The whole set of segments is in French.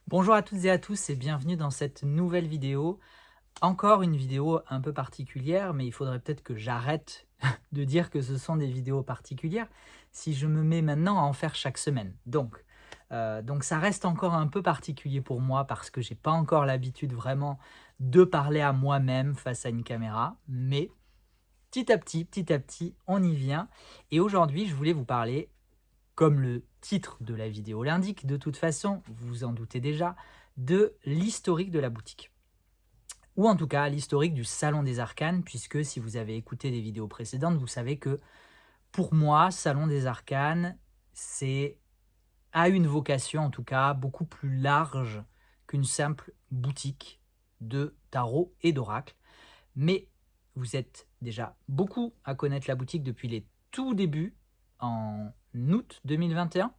Bonjour à toutes et à tous et bienvenue dans cette nouvelle vidéo. Encore une vidéo un peu particulière, mais il faudrait peut-être que j'arrête de dire que ce sont des vidéos particulières si je me mets maintenant à en faire chaque semaine. Donc ça reste encore un peu particulier pour moi parce que j'ai pas encore l'habitude vraiment de parler à moi-même face à une caméra, mais petit à petit, on y vient. Et aujourd'hui, je voulais vous parler, comme le titre de la vidéo l'indique, de toute façon, vous vous en doutez déjà, de l'historique de la boutique. Ou en tout cas, l'historique du Salon des Arcanes, puisque si vous avez écouté des vidéos précédentes, vous savez que pour moi, Salon des Arcanes, c'est a une vocation en tout cas beaucoup plus large qu'une simple boutique de tarot et d'oracle. Mais vous êtes déjà beaucoup à connaître la boutique depuis les tout débuts, en août 2021.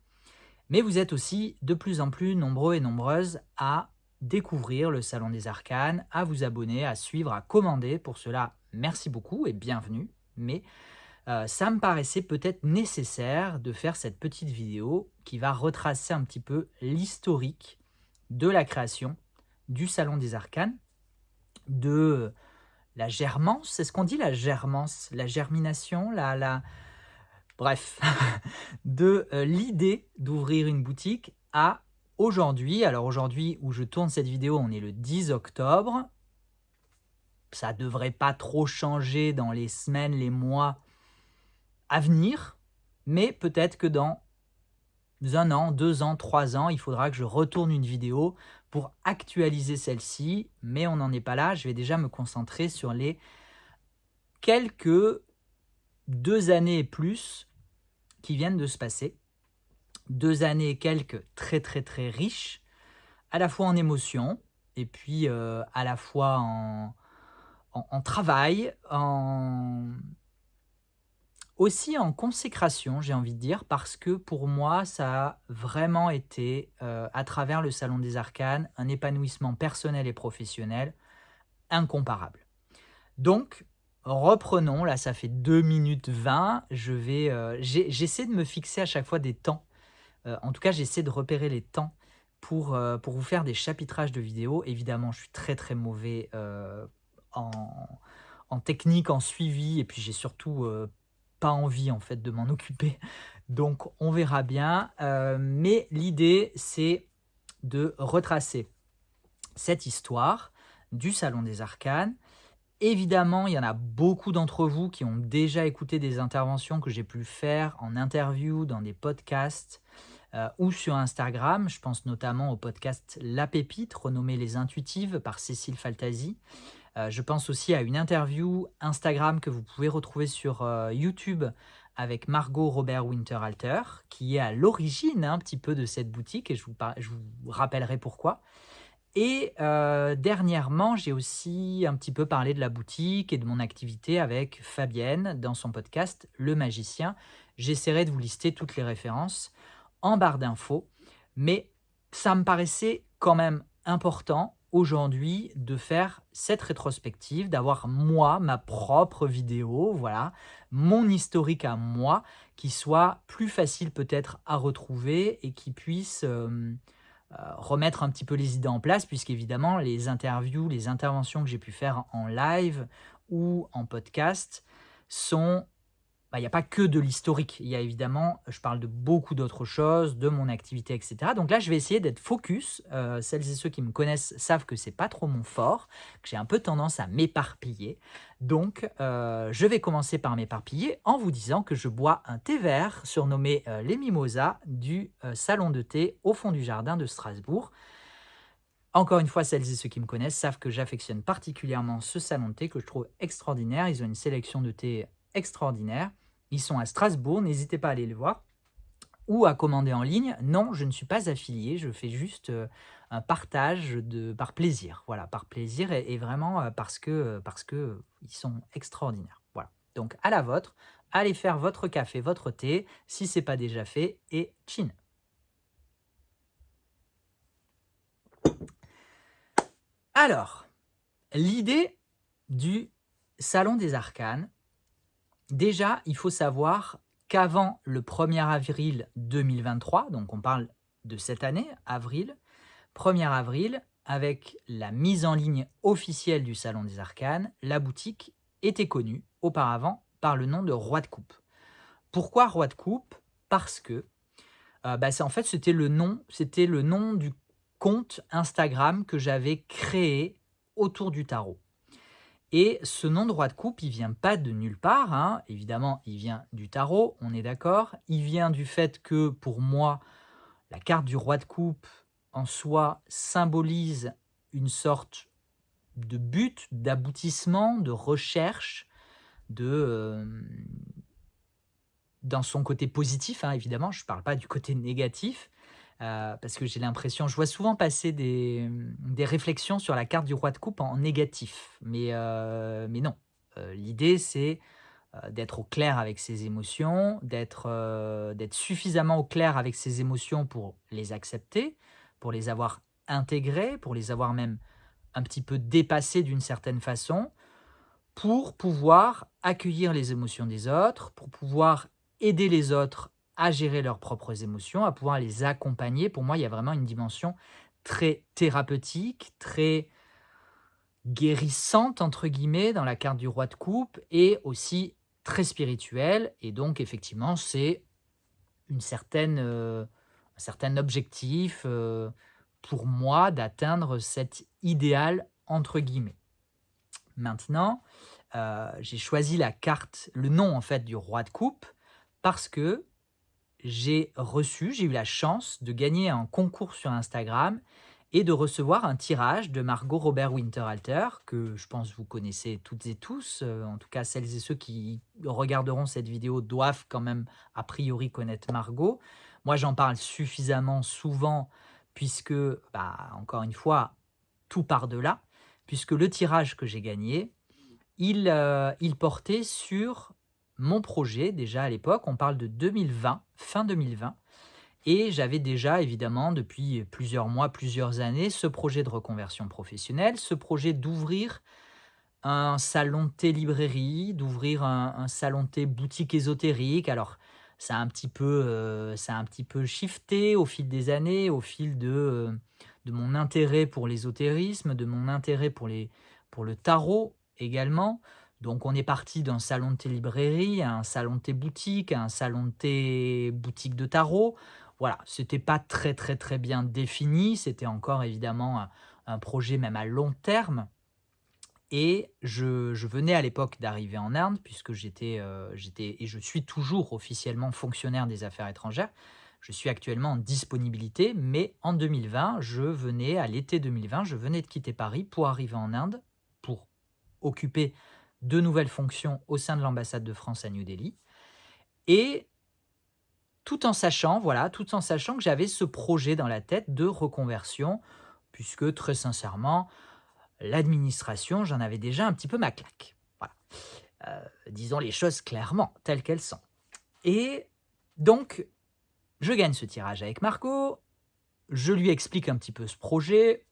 Mais vous êtes aussi de plus en plus nombreux et nombreuses à découvrir le Salon des Arcanes, à vous abonner, à suivre, à commander. Pour cela, merci beaucoup et bienvenue. Mais ça me paraissait peut-être nécessaire de faire cette petite vidéo qui va retracer un petit peu l'historique de la création du Salon des Arcanes, de la germance, c'est ce qu'on dit, la germance, la germination, bref, de l'idée d'ouvrir une boutique à aujourd'hui. Alors aujourd'hui où je tourne cette vidéo, on est le 10 octobre. Ça ne devrait pas trop changer dans les semaines, les mois à venir, mais peut-être que dans 1 an, 2 ans, 3 ans, il faudra que je retourne une vidéo pour actualiser celle-ci, mais on n'en est pas là. Je vais déjà me concentrer sur les quelques 2 années et plus qui viennent de se passer. 2 années et quelques très, très, très riches, à la fois en émotions et puis, à la fois en travail, aussi en consécration, j'ai envie de dire, parce que pour moi, ça a vraiment été, à travers le Salon des Arcanes, un épanouissement personnel et professionnel incomparable. Donc, reprenons, là ça fait 2 minutes 20, j'essaie de me fixer à chaque fois des temps. En tout cas, j'essaie de repérer les temps pour vous faire des chapitrages de vidéos. Évidemment, je suis très, très mauvais, en en technique, en suivi et puis j'ai surtout, pas envie, en fait, de m'en occuper. Donc on verra bien, mais l'idée, c'est de retracer cette histoire du Salon des Arcanes. Évidemment, il y en a beaucoup d'entre vous qui ont déjà écouté des interventions que j'ai pu faire en interview, dans des podcasts, ou sur Instagram. Je pense notamment au podcast La Pépite, renommé Les Intuitives par Cécile Faltasi. Je pense aussi à une interview Instagram que vous pouvez retrouver sur YouTube avec Margot Robert Winterhalter, qui est à l'origine un petit peu de cette boutique et je vous rappellerai pourquoi. Et dernièrement, j'ai aussi un petit peu parlé de la boutique et de mon activité avec Fabienne dans son podcast Le Magicien. J'essaierai de vous lister toutes les références en barre d'infos, mais ça me paraissait quand même important aujourd'hui de faire cette rétrospective, d'avoir moi, ma propre vidéo, voilà, mon historique à moi, qui soit plus facile peut-être à retrouver et qui puisse remettre un petit peu les idées en place, puisqu'évidemment, les interviews, les interventions que j'ai pu faire en live ou en podcast sont, il n'y a pas que de l'historique. Il y a évidemment, je parle de beaucoup d'autres choses, de mon activité, et cetera. Donc là, je vais essayer d'être focus. Celles et ceux qui me connaissent savent que c'est pas trop mon fort, que j'ai un peu tendance à m'éparpiller. Donc, je vais commencer par m'éparpiller en vous disant que je bois un thé vert surnommé les mimosas du salon de thé au fond du jardin de Strasbourg. Encore une fois, celles et ceux qui me connaissent savent que j'affectionne particulièrement ce salon de thé que je trouve extraordinaire. Ils ont une sélection de thé extraordinaire. Ils sont à Strasbourg, n'hésitez pas à aller les voir ou à commander en ligne. Non, je ne suis pas affilié, je fais juste un partage par plaisir. Voilà, par plaisir et vraiment parce que ils sont extraordinaires. Voilà. Donc à la vôtre, allez faire votre café, votre thé, si c'est pas déjà fait, et chin. Alors, l'idée du Salon des Arcanes, déjà, il faut savoir qu'avant le 1er avril 2023, donc on parle de cette année, avril, 1er avril, avec la mise en ligne officielle du Salon des Arcanes, la boutique était connue auparavant par le nom de Roi de Coupe. Pourquoi Roi de Coupe? Parce que en fait, c'était le nom du compte Instagram que j'avais créé autour du tarot. Et ce nom de Roi de Coupe, il vient pas de nulle part, hein. Évidemment, il vient du tarot, on est d'accord. Il vient du fait que pour moi, la carte du Roi de Coupe en soi symbolise une sorte de but, d'aboutissement, de recherche, de, dans son côté positif, hein, évidemment, je ne parle pas du côté négatif, parce que j'ai l'impression je vois souvent passer des réflexions sur la carte du Roi de coupe en négatif, mais non. L'idée c'est, d'être au clair avec ses émotions, d'être suffisamment au clair avec ses émotions pour les accepter, pour les avoir intégrées, pour les avoir même un petit peu dépassées d'une certaine façon, pour pouvoir accueillir les émotions des autres, pour pouvoir aider les autres à gérer leurs propres émotions, à pouvoir les accompagner. Pour moi, il y a vraiment une dimension très thérapeutique, très «guérissante» entre guillemets dans la carte du roi de coupe et aussi très spirituelle et donc effectivement, c'est une certaine, un certain objectif, pour moi d'atteindre cet «idéal» entre guillemets. Maintenant, j'ai choisi la carte le nom en fait du roi de coupe parce que j'ai eu la chance de gagner un concours sur Instagram et de recevoir un tirage de Margot Robert Winterhalter, que je pense vous connaissez toutes et tous, en tout cas celles et ceux qui regarderont cette vidéo doivent quand même a priori connaître Margot. Moi j'en parle suffisamment souvent puisque, encore une fois, tout part de là, puisque le tirage que j'ai gagné, il portait sur mon projet déjà à l'époque, on parle de 2020, fin 2020 et j'avais déjà évidemment depuis plusieurs mois, plusieurs années, ce projet de reconversion professionnelle, ce projet d'ouvrir un salon thé librairie, d'ouvrir un salon thé boutique ésotérique. Alors ça a un petit peu shifté au fil des années, au fil de mon intérêt pour l'ésotérisme, de mon intérêt pour le tarot également. Donc on est parti d'un salon de thé librairie à un salon de thé boutique, à un salon de thé boutique de tarot. Voilà, c'était pas très, très, très bien défini, c'était encore évidemment un projet même à long terme. Et je venais à l'époque d'arriver en Inde puisque j'étais et je suis toujours officiellement fonctionnaire des affaires étrangères. Je suis actuellement en disponibilité, mais en 2020, à l'été 2020, je venais de quitter Paris pour arriver en Inde, pour occuper de nouvelles fonctions au sein de l'ambassade de France à New Delhi et tout en sachant, voilà, tout en sachant que j'avais ce projet dans la tête de reconversion puisque très sincèrement, l'administration, j'en avais déjà un petit peu ma claque. Voilà, disons les choses clairement, telles qu'elles sont. Et donc, je gagne ce tirage avec Marco, je lui explique un petit peu ce projet,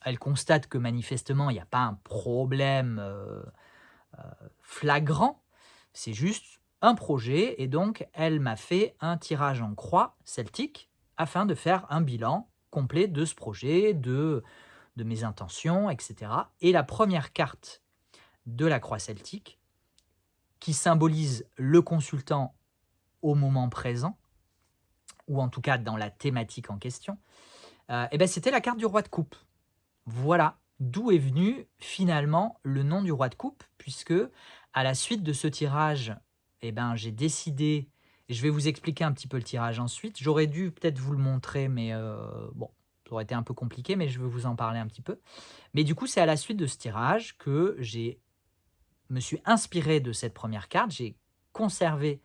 elle constate que manifestement, il y a pas un problème, flagrant, c'est juste un projet et donc elle m'a fait un tirage en croix celtique afin de faire un bilan complet de ce projet, de mes intentions, etc. Et la première carte de la croix celtique, qui symbolise le consultant au moment présent, ou en tout cas dans la thématique en question, c'était la carte du roi de coupe. Voilà d'où est venu finalement le nom du roi de coupe, puisque à la suite de ce tirage, j'ai décidé, et je vais vous expliquer un petit peu le tirage ensuite, j'aurais dû peut-être vous le montrer, mais bon, ça aurait été un peu compliqué, mais je vais vous en parler un petit peu. Mais du coup, c'est à la suite de ce tirage que me suis inspiré de cette première carte, j'ai conservé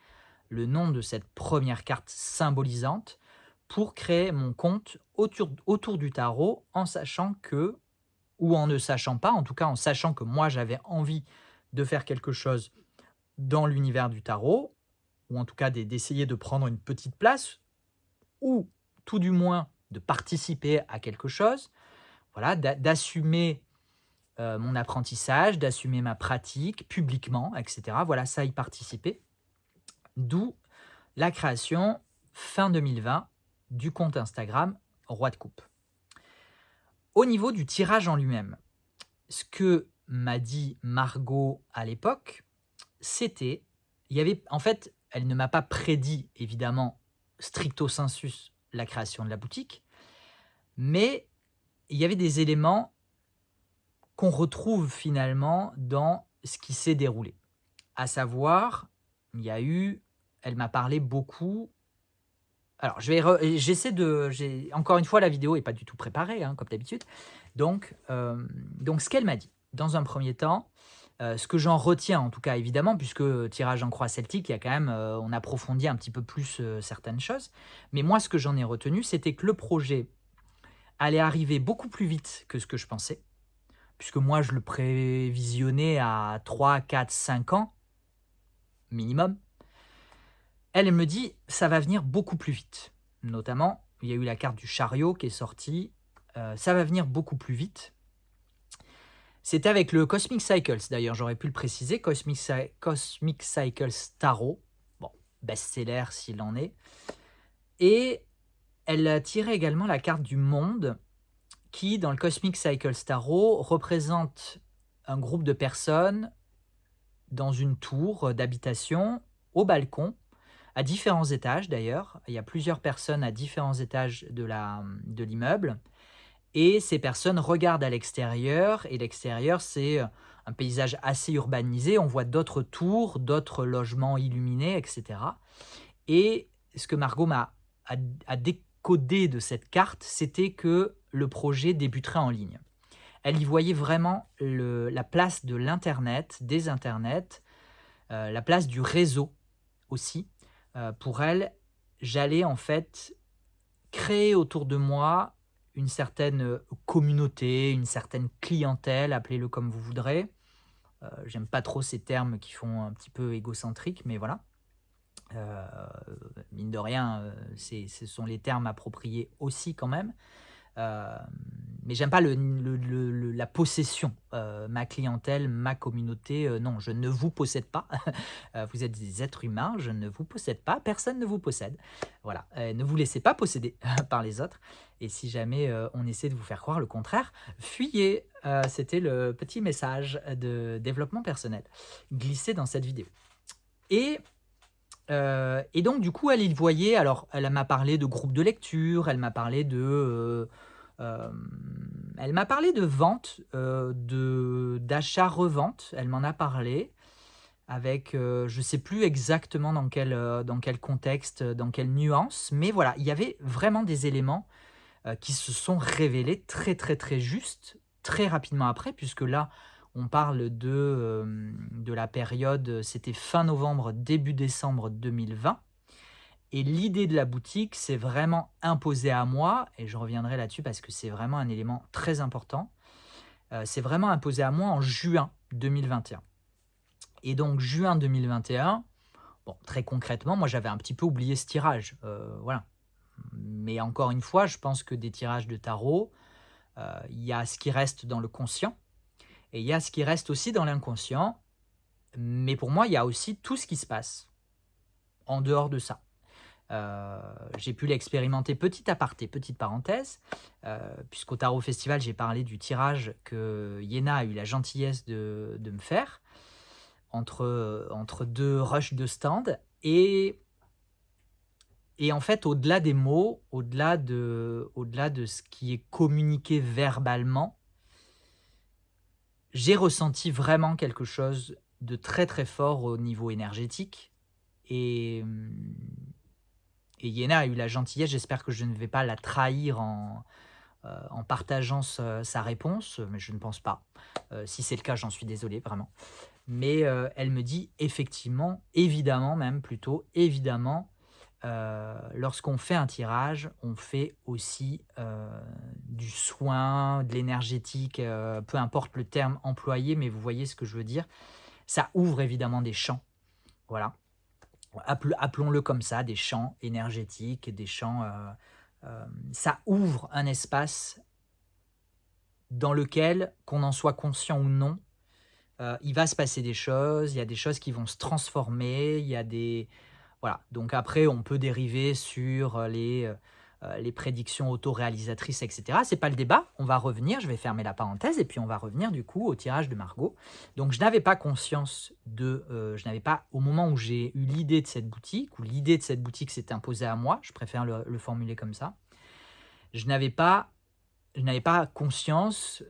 le nom de cette première carte symbolisante pour créer mon compte autour du tarot en sachant que, ou en ne sachant pas, en tout cas en sachant que moi j'avais envie de faire quelque chose dans l'univers du tarot, ou en tout cas d'essayer de prendre une petite place, ou tout du moins de participer à quelque chose, voilà, d'assumer mon apprentissage, d'assumer ma pratique publiquement, etc. Voilà, ça y participer. D'où la création, fin 2020, du compte Instagram Roi de coupe. Au niveau du tirage en lui-même, ce que m'a dit Margot à l'époque, c'était il y avait en fait, elle ne m'a pas prédit évidemment stricto sensus la création de la boutique, mais il y avait des éléments qu'on retrouve finalement dans ce qui s'est déroulé. À savoir, il y a eu elle m'a parlé beaucoup alors j'ai encore une fois la vidéo est pas du tout préparée, hein, comme d'habitude. Donc ce qu'elle m'a dit, dans un premier temps, ce que j'en retiens en tout cas évidemment puisque, tirage en croix celtique, il y a quand même, on approfondit un petit peu plus, certaines choses. Mais moi ce que j'en ai retenu, c'était que le projet allait arriver beaucoup plus vite que ce que je pensais, puisque moi je le prévisionnais à 3, 4, 5 ans minimum. Elle me dit: «Ça va venir beaucoup plus vite». Notamment, il y a eu la carte du chariot qui est sortie, ça va venir beaucoup plus vite. C'était avec le Cosmic Cycles d'ailleurs, j'aurais pu le préciser, Cosmic Cycles Tarot, bon, best-seller s'il en est et elle a tiré également la carte du monde qui, dans le Cosmic Cycles Tarot, représente un groupe de personnes dans une tour d'habitation, au balcon, à différents étages d'ailleurs. Il y a plusieurs personnes à différents étages de l'immeuble et ces personnes regardent à l'extérieur et l'extérieur, c'est, un paysage assez urbanisé. On voit d'autres tours, d'autres logements illuminés et cetera et ce que Margot a décodé de cette carte, c'était que le projet débuterait en ligne. Elle y voyait vraiment la place de l'internet, des internets, la place du réseau aussi. Pour elle, j'allais en fait créer autour de moi une certaine, communauté, une certaine clientèle, appelez-le comme vous voudrez. J'aime pas trop ces termes qui font un petit peu égocentrique, mais voilà. Mine de rien, ce sont les termes appropriés aussi quand même. Hem, mais j'aime pas la possession. Ma clientèle, ma communauté, non, je ne vous possède pas. Vous êtes des êtres humains, je ne vous possède pas, personne ne vous possède. Voilà, ne vous laissez pas posséder par les autres et si jamais, on essaie de vous faire croire le contraire, fuyez. C'était le petit message de développement personnel glissé dans cette vidéo et et donc du coup, elle y voyait alors elle m'a parlé de groupes de lecture, elle m'a parlé de vente, d'achat-revente, elle m'en a parlé avec, je ne sais plus exactement dans quel contexte, dans quelle nuance, mais voilà, il y avait vraiment des éléments, qui se sont révélés très, très, très justes, très rapidement après puisque là, on parle de la période, c'était fin novembre, début décembre 2020 et l'idée de la boutique s'est vraiment imposée à moi et je reviendrai là-dessus parce que c'est vraiment un élément très important. C'est vraiment imposé à moi en juin 2021 et donc juin 2021, bon, très concrètement, moi, j'avais un petit peu oublié ce tirage, voilà. Mais encore une fois, je pense que des tirages de tarot, il y a ce qui reste dans le conscient et il y a ce qui reste aussi dans l'inconscient. Mais pour moi, il y a aussi tout ce qui se passe en dehors de ça. J'ai pu l'expérimenter petit aparté, petite parenthèse, puisqu'au Tarot Festival, j'ai parlé du tirage que Yéna a eu la gentillesse de me faire entre 2 rushs de stand et en fait, au-delà des mots, au-delà de ce qui est communiqué verbalement, j'ai ressenti vraiment quelque chose de très, très fort au niveau énergétique et et Yéna a eu la gentillesse, j'espère que je ne vais pas la trahir en partageant sa réponse, mais je ne pense pas. Si c'est le cas, j'en suis désolé vraiment. Mais, elle me dit effectivement, évidemment même plutôt, évidemment, lorsqu'on fait un tirage, on fait aussi, du soin, de l'énergétique, peu importe le terme employé, mais vous voyez ce que je veux dire. Ça ouvre évidemment des champs, voilà. Appelons-le comme ça, des champs énergétiques, des champs, ça ouvre un espace dans lequel, qu'on en soit conscient ou non, il va se passer des choses, il y a des choses qui vont se transformer, il y a des voilà, donc après on peut dériver sur, les prédictions autoréalisatrices, etc. C'est pas le débat. On va revenir, je vais fermer la parenthèse, et puis on va revenir du coup au tirage de Margot. Donc je n'avais pas conscience je n'avais pas, au moment où j'ai eu l'idée de cette boutique, ou l'idée de cette boutique s'est imposée à moi, je préfère le formuler comme ça, je n'avais pas conscience,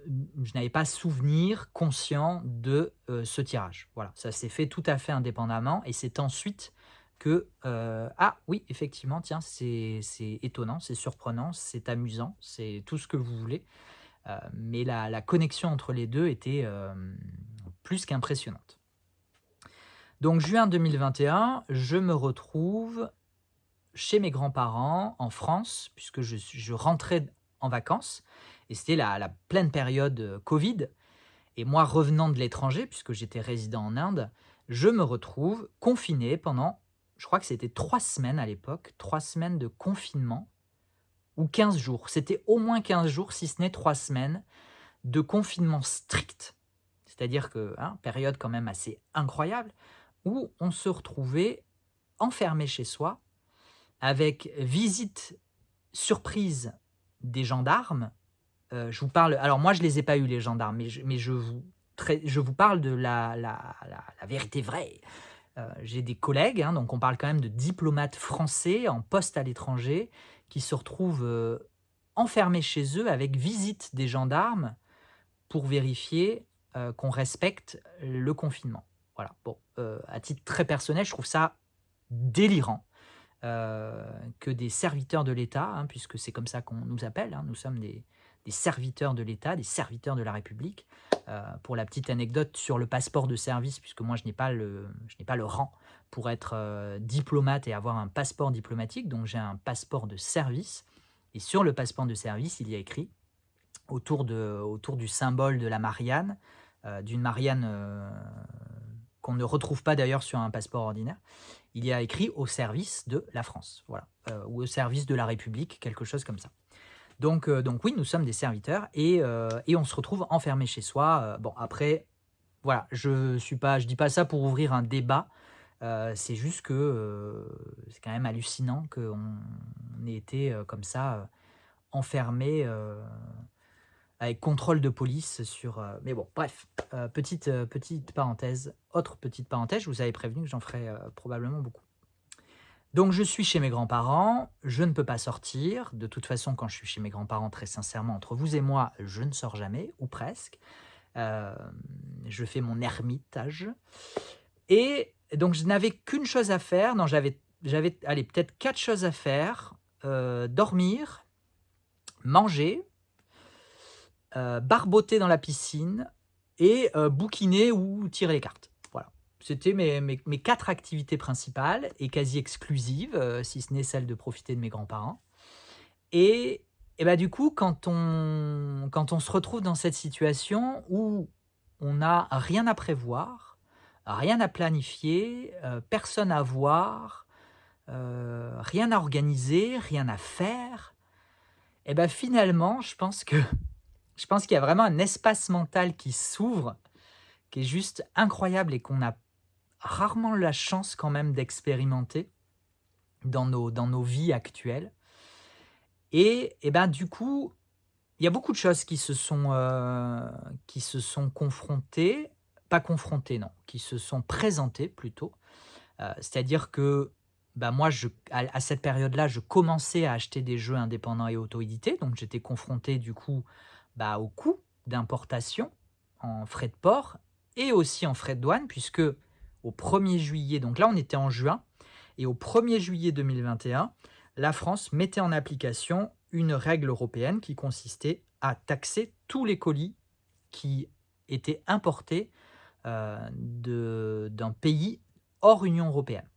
je n'avais pas souvenir conscient de ce tirage. Voilà, ça s'est fait tout à fait indépendamment, et c'est ensuite que ah oui, effectivement, tiens, c'est étonnant, c'est surprenant, c'est amusant, c'est tout ce que vous voulez, mais la connexion entre les deux était plus qu'impressionnante. Donc juin 2021, je me retrouve chez mes grands-parents en France, puisque je rentrais en vacances, et c'était la pleine période Covid. Et moi, revenant de l'étranger, puisque j'étais résident en Inde, je me retrouve confiné pendant, je crois que c'était 3 semaines à l'époque, 3 semaines de confinement, ou 15 jours. C'était au moins 15 jours, si ce n'est 3 semaines, de confinement strict. C'est-à-dire que, hein, période quand même assez incroyable, où on se retrouvait enfermé chez soi, avec visite surprise des gendarmes. Je vous parle, alors moi je les ai pas eus les gendarmes, mais je vous parle de la vérité vraie. J'ai des collègues, hein, donc on parle quand même de diplomates français en poste à l'étranger, qui se retrouvent enfermés chez eux avec visite des gendarmes pour vérifier qu'on respecte le confinement. Voilà. Bon, à titre très personnel, je trouve ça délirant. Que des serviteurs de l'État, hein, puisque c'est comme ça qu'on nous appelle, hein, nous sommes des serviteurs de l'État, des serviteurs de la République. Pour la petite anecdote sur le passeport de service, puisque moi je n'ai pas le rang pour être diplomate et avoir un passeport diplomatique, donc j'ai un passeport de service, et sur le passeport de service, il y a écrit, autour du symbole de la Marianne, d'une Marianne qu'on ne retrouve pas d'ailleurs sur un passeport ordinaire, il y a écrit au service de la France, voilà, ou au service de la République, quelque chose comme ça. Donc oui, nous sommes des serviteurs, et on se retrouve enfermés chez soi. Bon, après, voilà, je dis pas ça pour ouvrir un débat. C'est juste que c'est quand même hallucinant qu'on ait été comme ça enfermés avec contrôle de police sur. Mais bon, bref, petite parenthèse, autre petite parenthèse. Je vous avais prévenu que j'en ferais probablement beaucoup. Donc je suis chez mes grands-parents, je ne peux pas sortir. De toute façon, quand je suis chez mes grands-parents, très sincèrement, entre vous et moi, je ne sors jamais, ou presque. Je fais mon ermitage. Et donc je n'avais qu'une chose à faire. Non, j'avais allez, peut-être 4 choses à faire. Dormir, manger, barboter dans la piscine, et bouquiner ou tirer les cartes. Voilà. C'était mes 4 activités principales et quasi exclusives, si ce n'est celle de profiter de mes grands-parents. Et bah, du coup, quand on se retrouve dans cette situation où on n'a rien à prévoir, rien à planifier, personne à voir, rien à organiser, rien à faire, et bah, finalement, je pense qu'il y a vraiment un espace mental qui s'ouvre, qui est juste incroyable, et qu'on a rarement la chance quand même d'expérimenter dans nos vies actuelles. Et ben du coup, il y a beaucoup de choses qui se sont confrontées, pas confrontées, non, qui se sont présentées plutôt. C'est-à-dire que bah, moi, à cette période-là, je commençais à acheter des jeux indépendants et auto-édités, donc j'étais confronté du coup bah, au coût d'importation en frais de port et aussi en frais de douane, puisque au 1er juillet, donc là on était en juin, et au 1er juillet 2021, la France mettait en application une règle européenne qui consistait à taxer tous les colis qui étaient importés d'un pays hors Union européenne.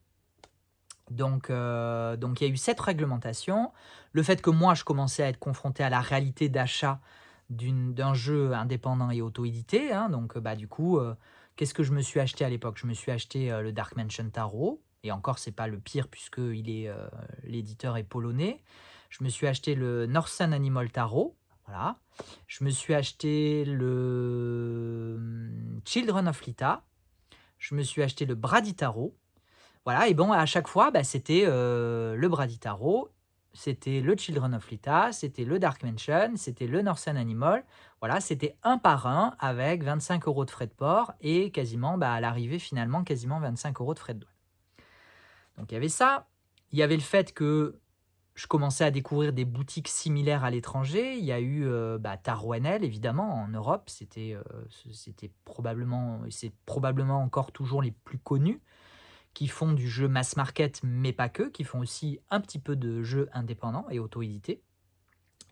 Donc il y a eu cette réglementation, le fait que moi je commençais à être confronté à la réalité d'achat d'un jeu indépendant et auto-édité, hein, donc bah, du coup, qu'est-ce que je me suis acheté à l'époque? Je me suis acheté le Dark Mansion Tarot, et encore c'est pas le pire puisque l'éditeur est polonais. Je me suis acheté le Northern Animal Tarot, voilà. Je me suis acheté le Children of Lita, je me suis acheté le Brady Tarot. Voilà, et bon, à chaque fois, bah, c'était le Brady Tarot, c'était le Children of Lita, c'était le Dark Mansion, c'était le Northern Animal. Voilà, c'était un par un avec 25 € de frais de port et quasiment, à l'arrivée finalement, quasiment 25 € de frais de douane. Donc il y avait ça. Il y avait le fait que je commençais à découvrir des boutiques similaires à l'étranger. Il y a eu, Tarouanel évidemment en Europe, c'était probablement et c'est probablement encore toujours les plus connus, qui font du jeu mass market, mais pas que, qui font aussi un petit peu de jeux indépendants et auto-édités.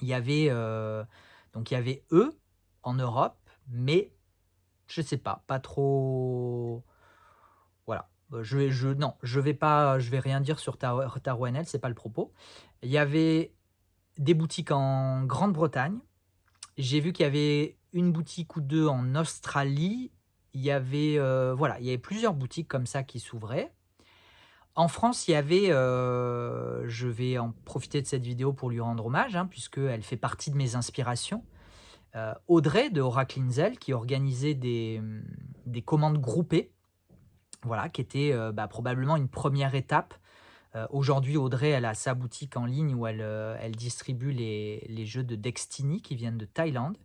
Il y avait, donc il y avait eux en Europe, mais je sais pas trop. Voilà, non, je vais rien dire sur Tarouanel, c'est pas le propos. Il y avait des boutiques en Grande-Bretagne. J'ai vu qu'il y avait une boutique ou 2 en Australie. Il y avait, voilà, il y avait plusieurs boutiques comme ça qui s'ouvraient. En France, il y avait, je vais en profiter de cette vidéo pour lui rendre hommage, hein, puisqu'elle fait partie de mes inspirations. Audrey de Oracle Inzel qui organisait des commandes groupées, voilà, qui était, probablement une première étape. Aujourd'hui, Audrey, elle a sa boutique en ligne où elle distribue les jeux de Dextini qui viennent de Thaïlande.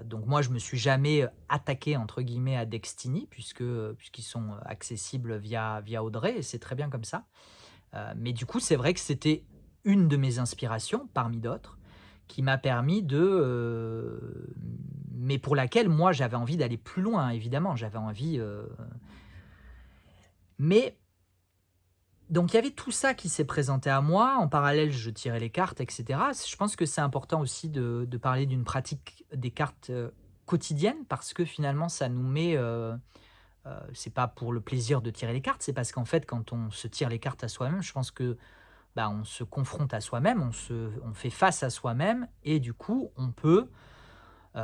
Donc moi, je me suis jamais attaqué entre guillemets à Dextini puisqu'ils sont accessibles via Audrey et c'est très bien comme ça. Mais du coup, c'est vrai que c'était une de mes inspirations parmi d'autres qui m'a permis mais pour laquelle moi j'avais envie d'aller plus loin évidemment. J'avais envie, mais donc il y avait tout ça qui s'est présenté à moi. En parallèle, je tirais les cartes, et cetera. Je pense que c'est important aussi de parler d'une pratique des cartes, quotidienne parce que finalement ça nous met, c'est pas pour le plaisir de tirer les cartes, c'est parce qu'en fait quand on se tire les cartes à soi-même, je pense que, on se confronte à soi-même, on fait face à soi-même et du coup on peut,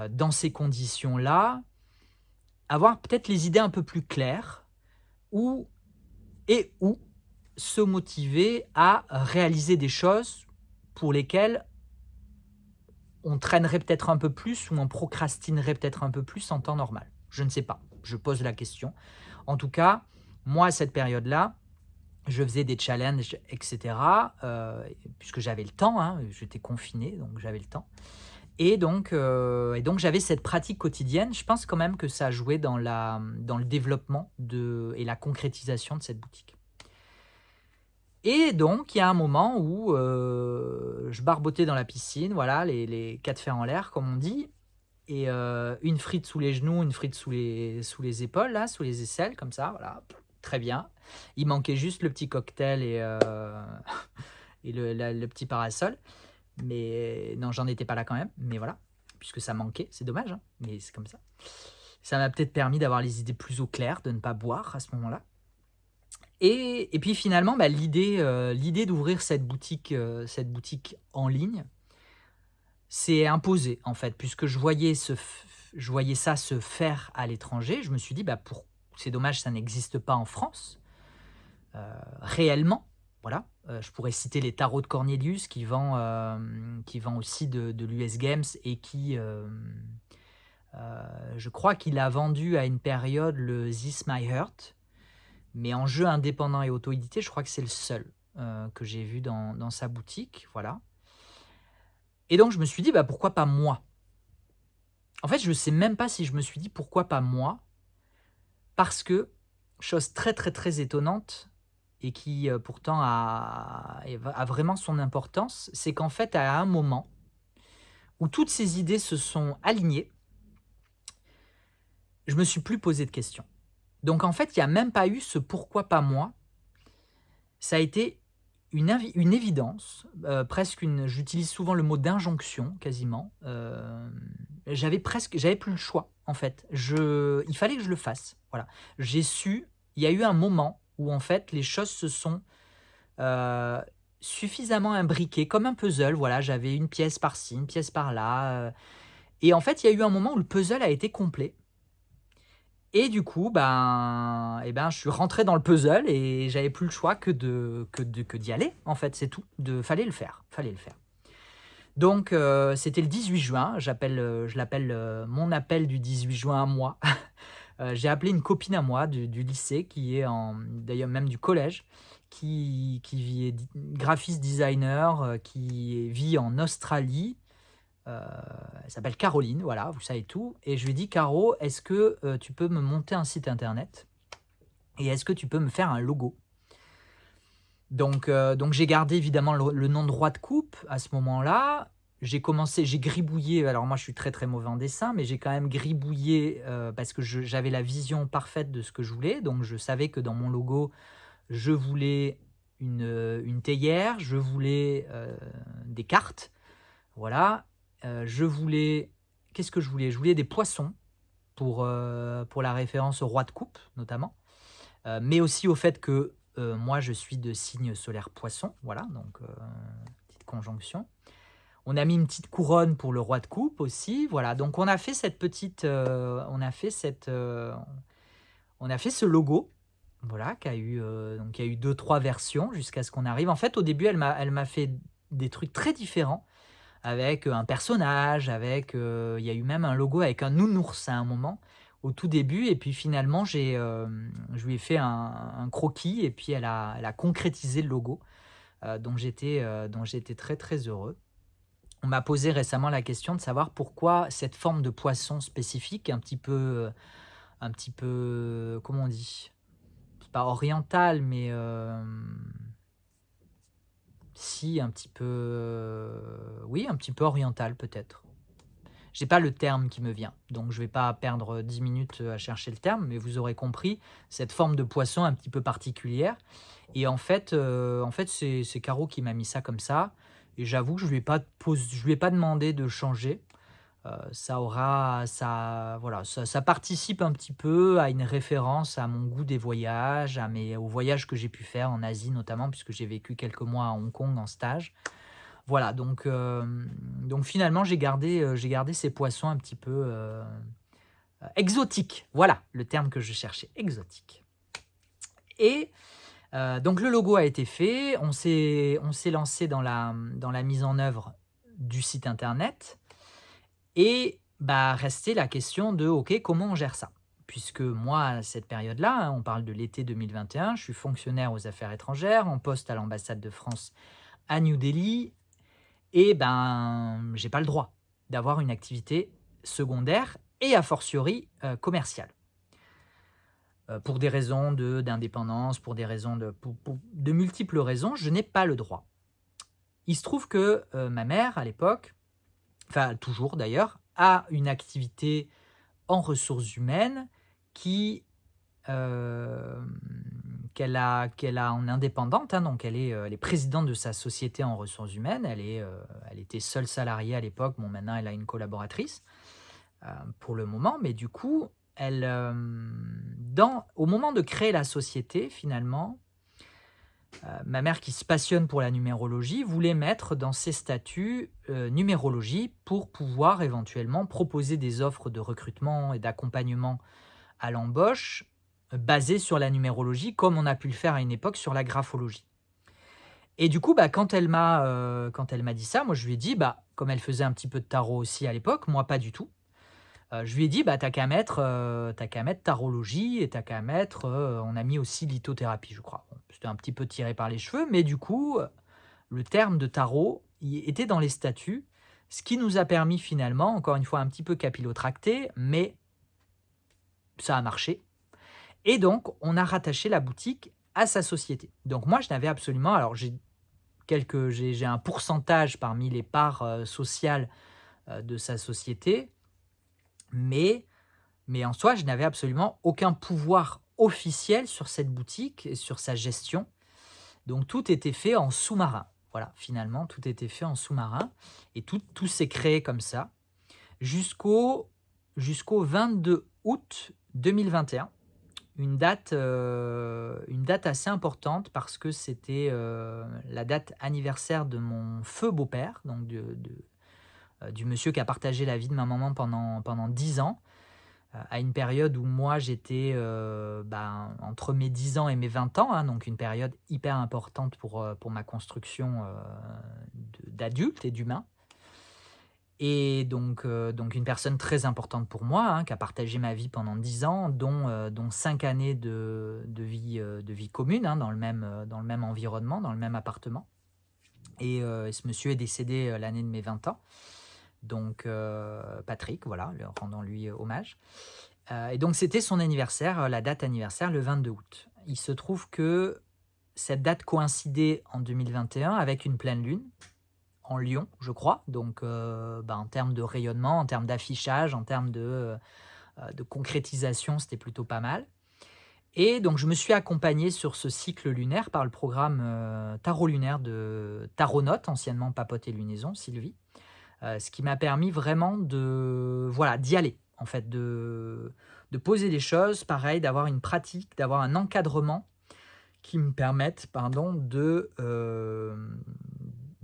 dans ces conditions-là, avoir peut-être les idées un peu plus claires ou ou se motiver à réaliser des choses pour lesquelles on traînerait peut-être un peu plus ou on procrastinerait peut-être un peu plus en temps normal. Je ne sais pas, je pose la question. En tout cas, moi, à cette période-là, je faisais des challenges, et cetera, puisque j'avais le temps, hein, j'étais confiné, donc j'avais le temps. Et donc j'avais cette pratique quotidienne. Je pense quand même que ça a joué dans le développement et la concrétisation de cette boutique. Et donc, il y a un moment où je barbotais dans la piscine, voilà, les 4 fers en l'air, comme on dit, et une frite sous les genoux, une frite sous les épaules, là, sous les aisselles, comme ça, voilà, très bien. Il manquait juste le petit cocktail et le petit parasol. Mais non, j'en étais pas là quand même, mais voilà, puisque ça manquait, c'est dommage, hein, mais c'est comme ça. Ça m'a peut-être permis d'avoir les idées plus au clair, de ne pas boire à ce moment-là. Et puis finalement, l'idée d'ouvrir cette boutique en ligne s'est imposée en fait, puisque je voyais ça se faire à l'étranger. Je me suis dit: c'est dommage, ça n'existe pas en France, réellement». Voilà, je pourrais citer les tarots de Cornelius qui vend aussi de l'US Games et je crois qu'il a vendu à une période le This My Heart. Mais en jeu indépendant et auto-édité, je crois que c'est le seul, que j'ai vu dans sa boutique, voilà. Et donc je me suis dit: pourquoi pas moi?» En fait, je ne sais même pas si je me suis dit: «Pourquoi pas moi?» parce que, chose très, très, très étonnante et qui, pourtant a vraiment son importance, c'est qu'en fait, à un moment où toutes ces idées se sont alignées, je me suis plus posé de questions. Donc en fait, il y a même pas eu ce «pourquoi pas moi?». Ça a été une évidence, presque j'utilise souvent le mot d'injonction quasiment, j'avais plus le choix en fait. Il fallait que je le fasse, voilà. Il y a eu un moment où en fait les choses se sont, heu, suffisamment imbriquées comme un puzzle, voilà. J'avais une pièce par-ci, une pièce par-là, et en fait il y a eu un moment où le puzzle a été complet et du coup, je suis rentré dans le puzzle et j'avais plus le choix que d'y aller, en fait, c'est tout. Fallait le faire, fallait le faire. Donc, c'était le 18 juin, je l'appelle, mon appel du 18 juin à moi. J'ai appelé une copine à moi du lycée qui est d'ailleurs même du collège, est graphiste designer, qui vit en Australie. Elle s'appelle Caroline, voilà, vous savez tout. Et je lui ai dit: «Caro, est-ce que, tu peux me monter un site internet et est-ce que tu peux me faire un logo?» Donc j'ai gardé évidemment le nom de Roi de coupe à ce moment-là. J'ai gribouillé, alors moi je suis très, très mauvais en dessin, mais j'ai quand même gribouillé, parce que j'avais la vision parfaite de ce que je voulais. Donc je savais que dans mon logo, je voulais une théière, je voulais, des cartes, voilà. Je voulais Qu'est-ce que je voulais? Je voulais des poissons pour la référence au Roi de coupe notamment, mais aussi au fait que, moi je suis de signe solaire Poisson, voilà, donc petite conjonction. On a mis une petite couronne pour le Roi de coupe aussi, voilà, donc on a fait on a fait ce logo, voilà, qui a eu 2-3 versions jusqu'à ce qu'on arrive, en fait, au début, elle m'a fait des trucs très différents avec, un personnage, avec, il y a eu même un logo avec un nounours à un moment, au tout début, et puis finalement je lui ai fait un croquis et puis elle a concrétisé le logo, dont j'étais très, très heureux. On m'a posé récemment la question de savoir pourquoi cette forme de poisson spécifique, un petit peu, comment on dit? C'est pas oriental, mais, si, un petit peu, oui, un petit peu oriental peut-être. J'ai pas le terme qui me vient, donc je vais pas perdre 10 minutes, à chercher le terme, mais vous aurez compris, cette forme de poisson un petit peu particulière. Et en fait, c'est Caro qui m'a mis ça comme ça, et j'avoue que je lui ai pas demandé de changer. Voilà, ça participe un petit peu à une référence à mon goût des voyages, aux voyages que j'ai pu faire en Asie notamment, puisque j'ai vécu quelques mois à Hong Kong en stage. Voilà, donc finalement j'ai gardé ces poissons un petit peu, exotiques. Voilà, le terme que je cherchais, exotique. Et donc le logo a été fait, on s'est lancé dans la mise en œuvre du site internet, et bah, restait la question de: «OK, comment on gère ça?» Puisque moi, à cette période-là, hein, on parle de l'été 2021, je suis fonctionnaire aux affaires étrangères, en poste à l'ambassade de France à New Delhi. Et ben, j'ai pas le droit d'avoir une activité secondaire et a fortiori, commerciale. Pour des raisons d'indépendance, pour des raisons pour de multiples raisons, je n'ai pas le droit. Il se trouve que, ma mère à l'époque, enfin toujours d'ailleurs, a une activité en ressources humaines qui, hem, qu'elle a en indépendante, hein, donc elle est présidente de sa société en ressources humaines. Elle était seule salariée à l'époque, bon maintenant elle a une collaboratrice, pour le moment, mais du coup, au moment de créer la société finalement, ma mère qui se passionne pour la numérologie voulait mettre dans ses statuts, numérologie pour pouvoir éventuellement proposer des offres de recrutement et d'accompagnement à l'embauche, basées sur la numérologie, comme on a pu le faire à une époque sur la graphologie. Et du coup, bah, quand elle m'a dit ça, moi je lui ai dit, bah, comme elle faisait un petit peu de tarot aussi à l'époque, moi pas du tout. Je lui ai dit: «Bah, tu qu'à mettre tarologie et t'as qu'à mettre», on a mis aussi lithothérapie, je crois. Bon, c'était un petit peu tiré par les cheveux, mais du coup, le terme de tarot était dans les statuts, ce qui nous a permis finalement, encore une fois un petit peu capillotracté, mais ça a marché. Et donc, on a rattaché la boutique à sa société. Donc moi, je n'avais absolument, alors j'ai un pourcentage parmi les parts, sociales, de sa société, mais en soi, je n'avais absolument aucun pouvoir officiel sur cette boutique et sur sa gestion. Donc tout était fait en sous-marin. Voilà, finalement, tout était fait en sous-marin, et tout s'est créé comme ça jusqu'au 22 août 2021. Une date assez importante parce que c'était, la date anniversaire de mon feu beau-père, donc du monsieur qui a partagé la vie de ma maman pendant 10 ans, à une période où moi j'étais, ben, entre mes 10 ans et mes 20 ans, hein, donc une période hyper importante pour ma construction, d'adulte et d'humain. Et donc une personne très importante pour moi, hein, qui a partagé ma vie pendant 10 ans, dont 5 années de vie commune, hein, dans le même environnement, dans le même appartement. Et ce monsieur est décédé, l'année de mes 20 ans, donc Patrick, voilà, rendons-lui hommage. Et donc c'était son anniversaire, la date anniversaire, le 22 août. Il se trouve que cette date coïncidait en 2021 avec une pleine lune, en Lion, je crois. Donc, en termes de rayonnement, en termes d'affichage, en termes de concrétisation, c'était plutôt pas mal. Et donc, je me suis accompagné sur ce cycle lunaire par le programme Tarot lunaire de Taronote, anciennement Papote et Lunaison, Sylvie. Ce qui m'a permis vraiment voilà, d'y aller, en fait, de poser les choses, pareil, d'avoir une pratique, d'avoir un encadrement qui me permettent, pardon, de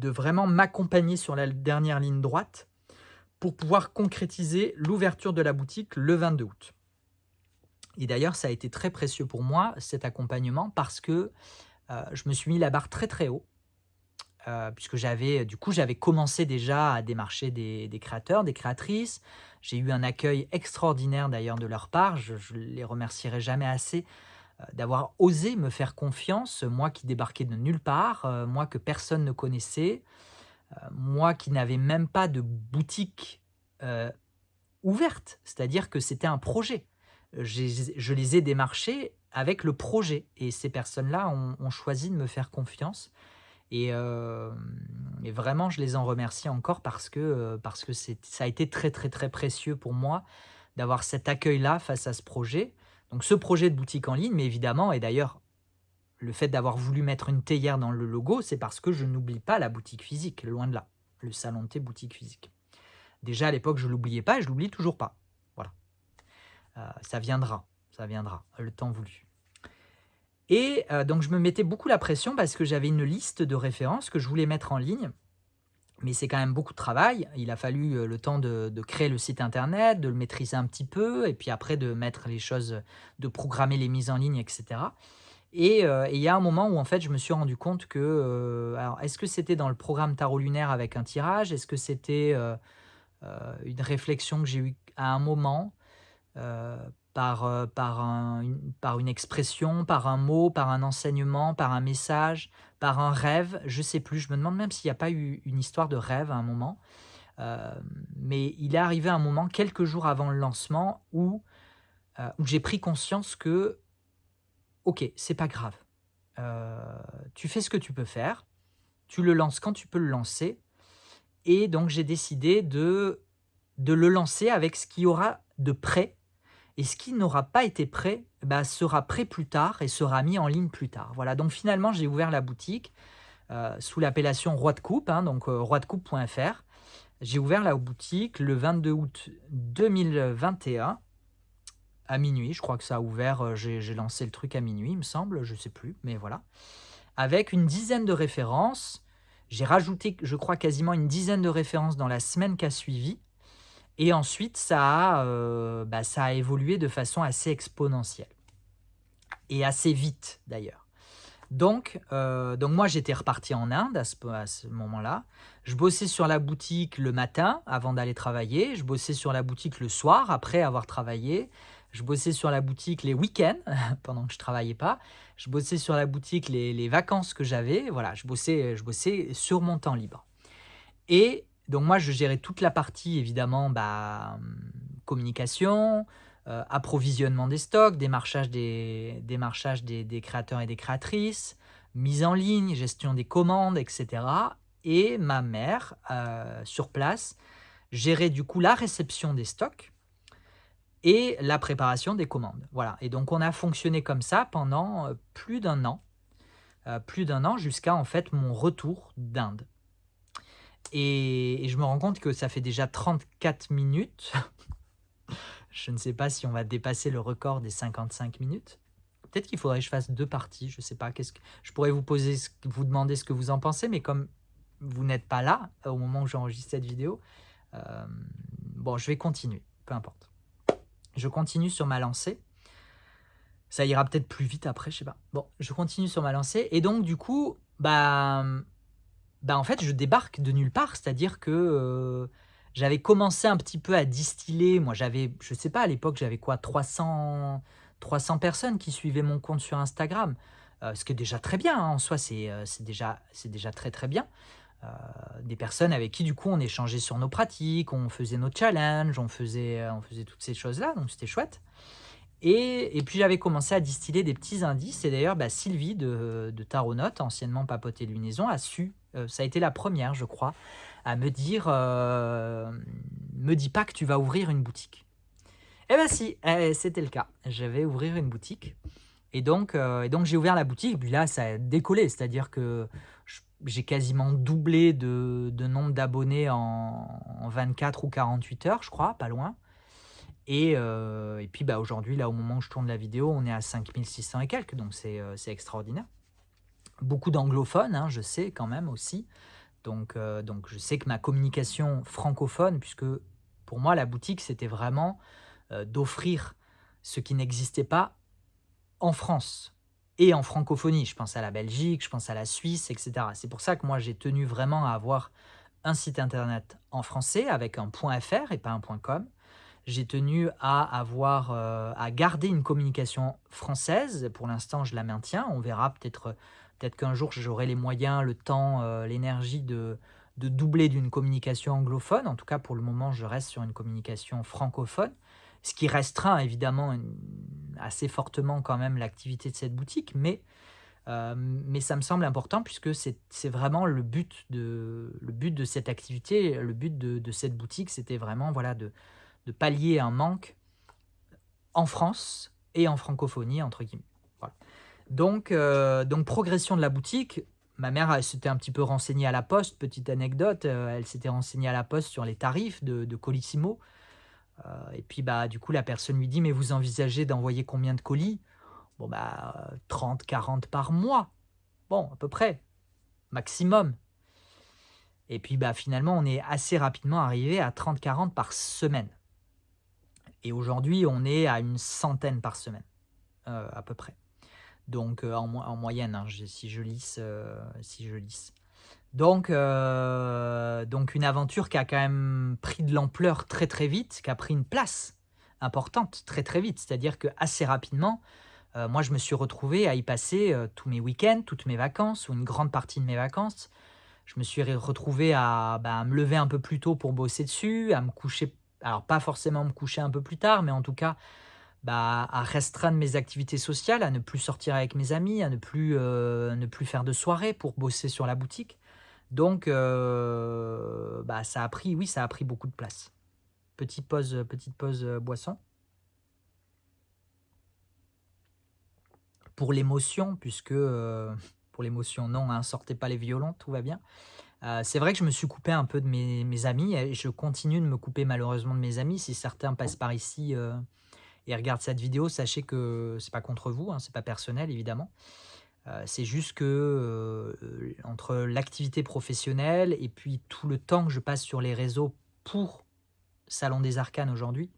vraiment m'accompagner sur la dernière ligne droite pour pouvoir concrétiser l'ouverture de la boutique le 22 août. Et d'ailleurs, ça a été très précieux pour moi, cet accompagnement, parce que je me suis mis la barre très très haut, puisque j'avais commencé déjà à démarcher des créateurs, des créatrices. J'ai eu un accueil extraordinaire d'ailleurs de leur part, je ne les remercierai jamais assez, d'avoir osé me faire confiance, moi qui débarquais de nulle part, moi que personne ne connaissait, moi qui n'avais même pas de boutique ouverte, c'est-à-dire que c'était un projet. Je les ai démarchés avec le projet et ces personnes-là ont choisi de me faire confiance et vraiment je les en remercie encore parce que ça a été très, très, très précieux pour moi d'avoir cet accueil-là face à ce projet. Donc ce projet de boutique en ligne, mais évidemment et d'ailleurs le fait d'avoir voulu mettre une théière dans le logo, c'est parce que je n'oublie pas la boutique physique, loin de là, le salon de thé boutique physique. Déjà à l'époque, je ne l'oubliais pas et je l'oublie toujours pas. Voilà. Ça viendra, le temps voulu. Et donc je me mettais beaucoup la pression parce que j'avais une liste de références que je voulais mettre en ligne. Mais c'est quand même beaucoup de travail. Il a fallu le temps de créer le site internet, de le maîtriser un petit peu, et puis après de mettre les choses, de programmer les mises en ligne, etc. Et il y a un moment où en fait je me suis rendu compte que, alors est-ce que c'était dans le programme Tarot lunaire avec un tirage? Est-ce que c'était une réflexion que j'ai eue à un moment, heu, par une expression, par un mot, par un enseignement, par un message, par un rêve? Je sais plus, je me demande même s'il n'y a pas eu une histoire de rêve à un moment. Mais il est arrivé un moment, quelques jours avant le lancement, où j'ai pris conscience que: «OK, c'est pas grave, heu, tu fais ce que tu peux faire, tu le lances quand tu peux le lancer». Et donc j'ai décidé de le lancer avec ce qu'il y aura de prêt et ce qui n'aura pas été prêt, bah, sera prêt plus tard et sera mis en ligne plus tard. Voilà, donc finalement j'ai ouvert la boutique, sous l'appellation Roi de coupe, hein, donc roidecoupe.fr. J'ai ouvert la boutique le 22 août 2021 à minuit. Je crois que ça a ouvert, j'ai lancé le truc à minuit, il me semble, je sais plus, mais voilà. Avec une dizaine de références. J'ai rajouté, je crois, quasiment une dizaine de références dans la semaine qui a suivi. Et ensuite, ça a évolué de façon assez exponentielle. Et assez vite, d'ailleurs. Donc moi, j'étais reparti en Inde à ce moment-là. Je bossais sur la boutique le matin avant d'aller travailler. Je bossais sur la boutique le soir après avoir travaillé. Je bossais sur la boutique les week-ends pendant que je travaillais pas. Je bossais sur la boutique les vacances que j'avais. Voilà, je bossais sur mon temps libre. Et donc moi, je gérais toute la partie évidemment, communication, approvisionnement des stocks, démarchage des créateurs et des créatrices, mise en ligne, gestion des commandes, et cetera. Et ma mère, sur place, gérait du coup la réception des stocks et la préparation des commandes. Voilà, et donc on a fonctionné comme ça pendant, plus d'un an jusqu'à en fait mon retour d'Inde. Et je me rends compte que ça fait déjà 34 minutes. Je ne sais pas si on va dépasser le record des 55 minutes. Peut-être qu'il faudrait que je fasse 2 parties, je ne sais pas. Je pourrais vous demander ce que vous en pensez, mais comme vous n'êtes pas là, au moment où j'enregistre cette vidéo, bon, je vais continuer, peu importe. Je continue sur ma lancée. Ça ira peut-être plus vite après, je sais pas. Bon, je continue sur ma lancée et donc du coup, en fait, je débarque de nulle part, c'est-à-dire que, j'avais commencé un petit peu à distiller. Moi, je sais pas, à l'époque, j'avais quoi, 300 personnes qui suivaient mon compte sur Instagram. Ce qui est déjà très bien, hein, en soi, c'est déjà très, très bien. Des personnes avec qui, du coup, on échangeait sur nos pratiques, on faisait nos challenges, on faisait toutes ces choses-là, donc c'était chouette. Et puis j'avais commencé à distiller des petits indices et d'ailleurs, bah, Sylvie de Taronote, anciennement Papote et Lunaison, a su, ça a été la première je crois, à me dire, «Me dis pas que tu vas ouvrir une boutique». Eh ben si, c'était le cas. Je vais ouvrir une boutique et donc j'ai ouvert la boutique, puis là ça a décollé. C'est-à-dire que j'ai quasiment doublé de nombre d'abonnés en 24 ou 48 heures, je crois, pas loin. Et puis, bah, aujourd'hui, là, au moment où je tourne la vidéo, on est à 5 600 et quelques, donc c'est extraordinaire. Beaucoup d'anglophones, hein, je sais quand même aussi. Donc je sais que ma communication francophone, puisque pour moi, la boutique, c'était vraiment d'offrir ce qui n'existait pas en France et en francophonie. Je pense à la Belgique, je pense à la Suisse, etc. C'est pour ça que moi, j'ai tenu vraiment à avoir un site internet en français avec un .fr et pas un .com. J'ai tenu à garder une communication française. Pour l'instant, je la maintiens. On verra peut-être qu'un jour, j'aurai les moyens, le temps, l'énergie de doubler d'une communication anglophone. En tout cas, pour le moment, je reste sur une communication francophone, ce qui restreint évidemment assez fortement quand même l'activité de cette boutique, mais ça me semble important puisque c'est vraiment le but de cette activité, le but de cette boutique, c'était vraiment voilà, de pallier un manque en France et en francophonie, entre guillemets. Voilà. Donc progression de la boutique. Ma mère, elle s'était un petit peu renseignée à la poste, petite anecdote, elle s'était renseignée à la poste sur les tarifs de Colissimo. Et puis bah, du coup, la personne lui dit, mais vous envisagez d'envoyer combien de colis? Bon bah 30, 40 par mois. Bon, à peu près, maximum. Et puis bah, finalement, on est assez rapidement arrivé à 30, 40 par semaine. Et aujourd'hui, on est à une centaine par semaine, à peu près. Donc, en moyenne, hein, si je lisse. Donc une aventure qui a quand même pris de l'ampleur très très vite, qui a pris une place importante très très vite. C'est-à-dire que assez rapidement, moi je me suis retrouvé à y passer tous mes week-ends, toutes mes vacances, ou une grande partie de mes vacances. Je me suis retrouvé à me lever un peu plus tôt pour bosser dessus, à me coucher, alors pas forcément me coucher un peu plus tard, mais en tout cas, bah, à restreindre mes activités sociales, à ne plus sortir avec mes amis, à ne plus faire de soirées pour bosser sur la boutique. Donc, bah, ça a pris beaucoup de place. Petite pause boisson. Pour l'émotion, puisque, pour l'émotion non, hein, sortez pas les violons, tout va bien. C'est vrai que je me suis coupé un peu de mes amis et je continue de me couper malheureusement de mes amis. Si certains passent par ici, et regardent cette vidéo, sachez que c'est pas contre vous, hein, c'est pas personnel évidemment. C'est juste que, entre l'activité professionnelle et puis tout le temps que je passe sur les réseaux pour Salon des Arcanes aujourd'hui,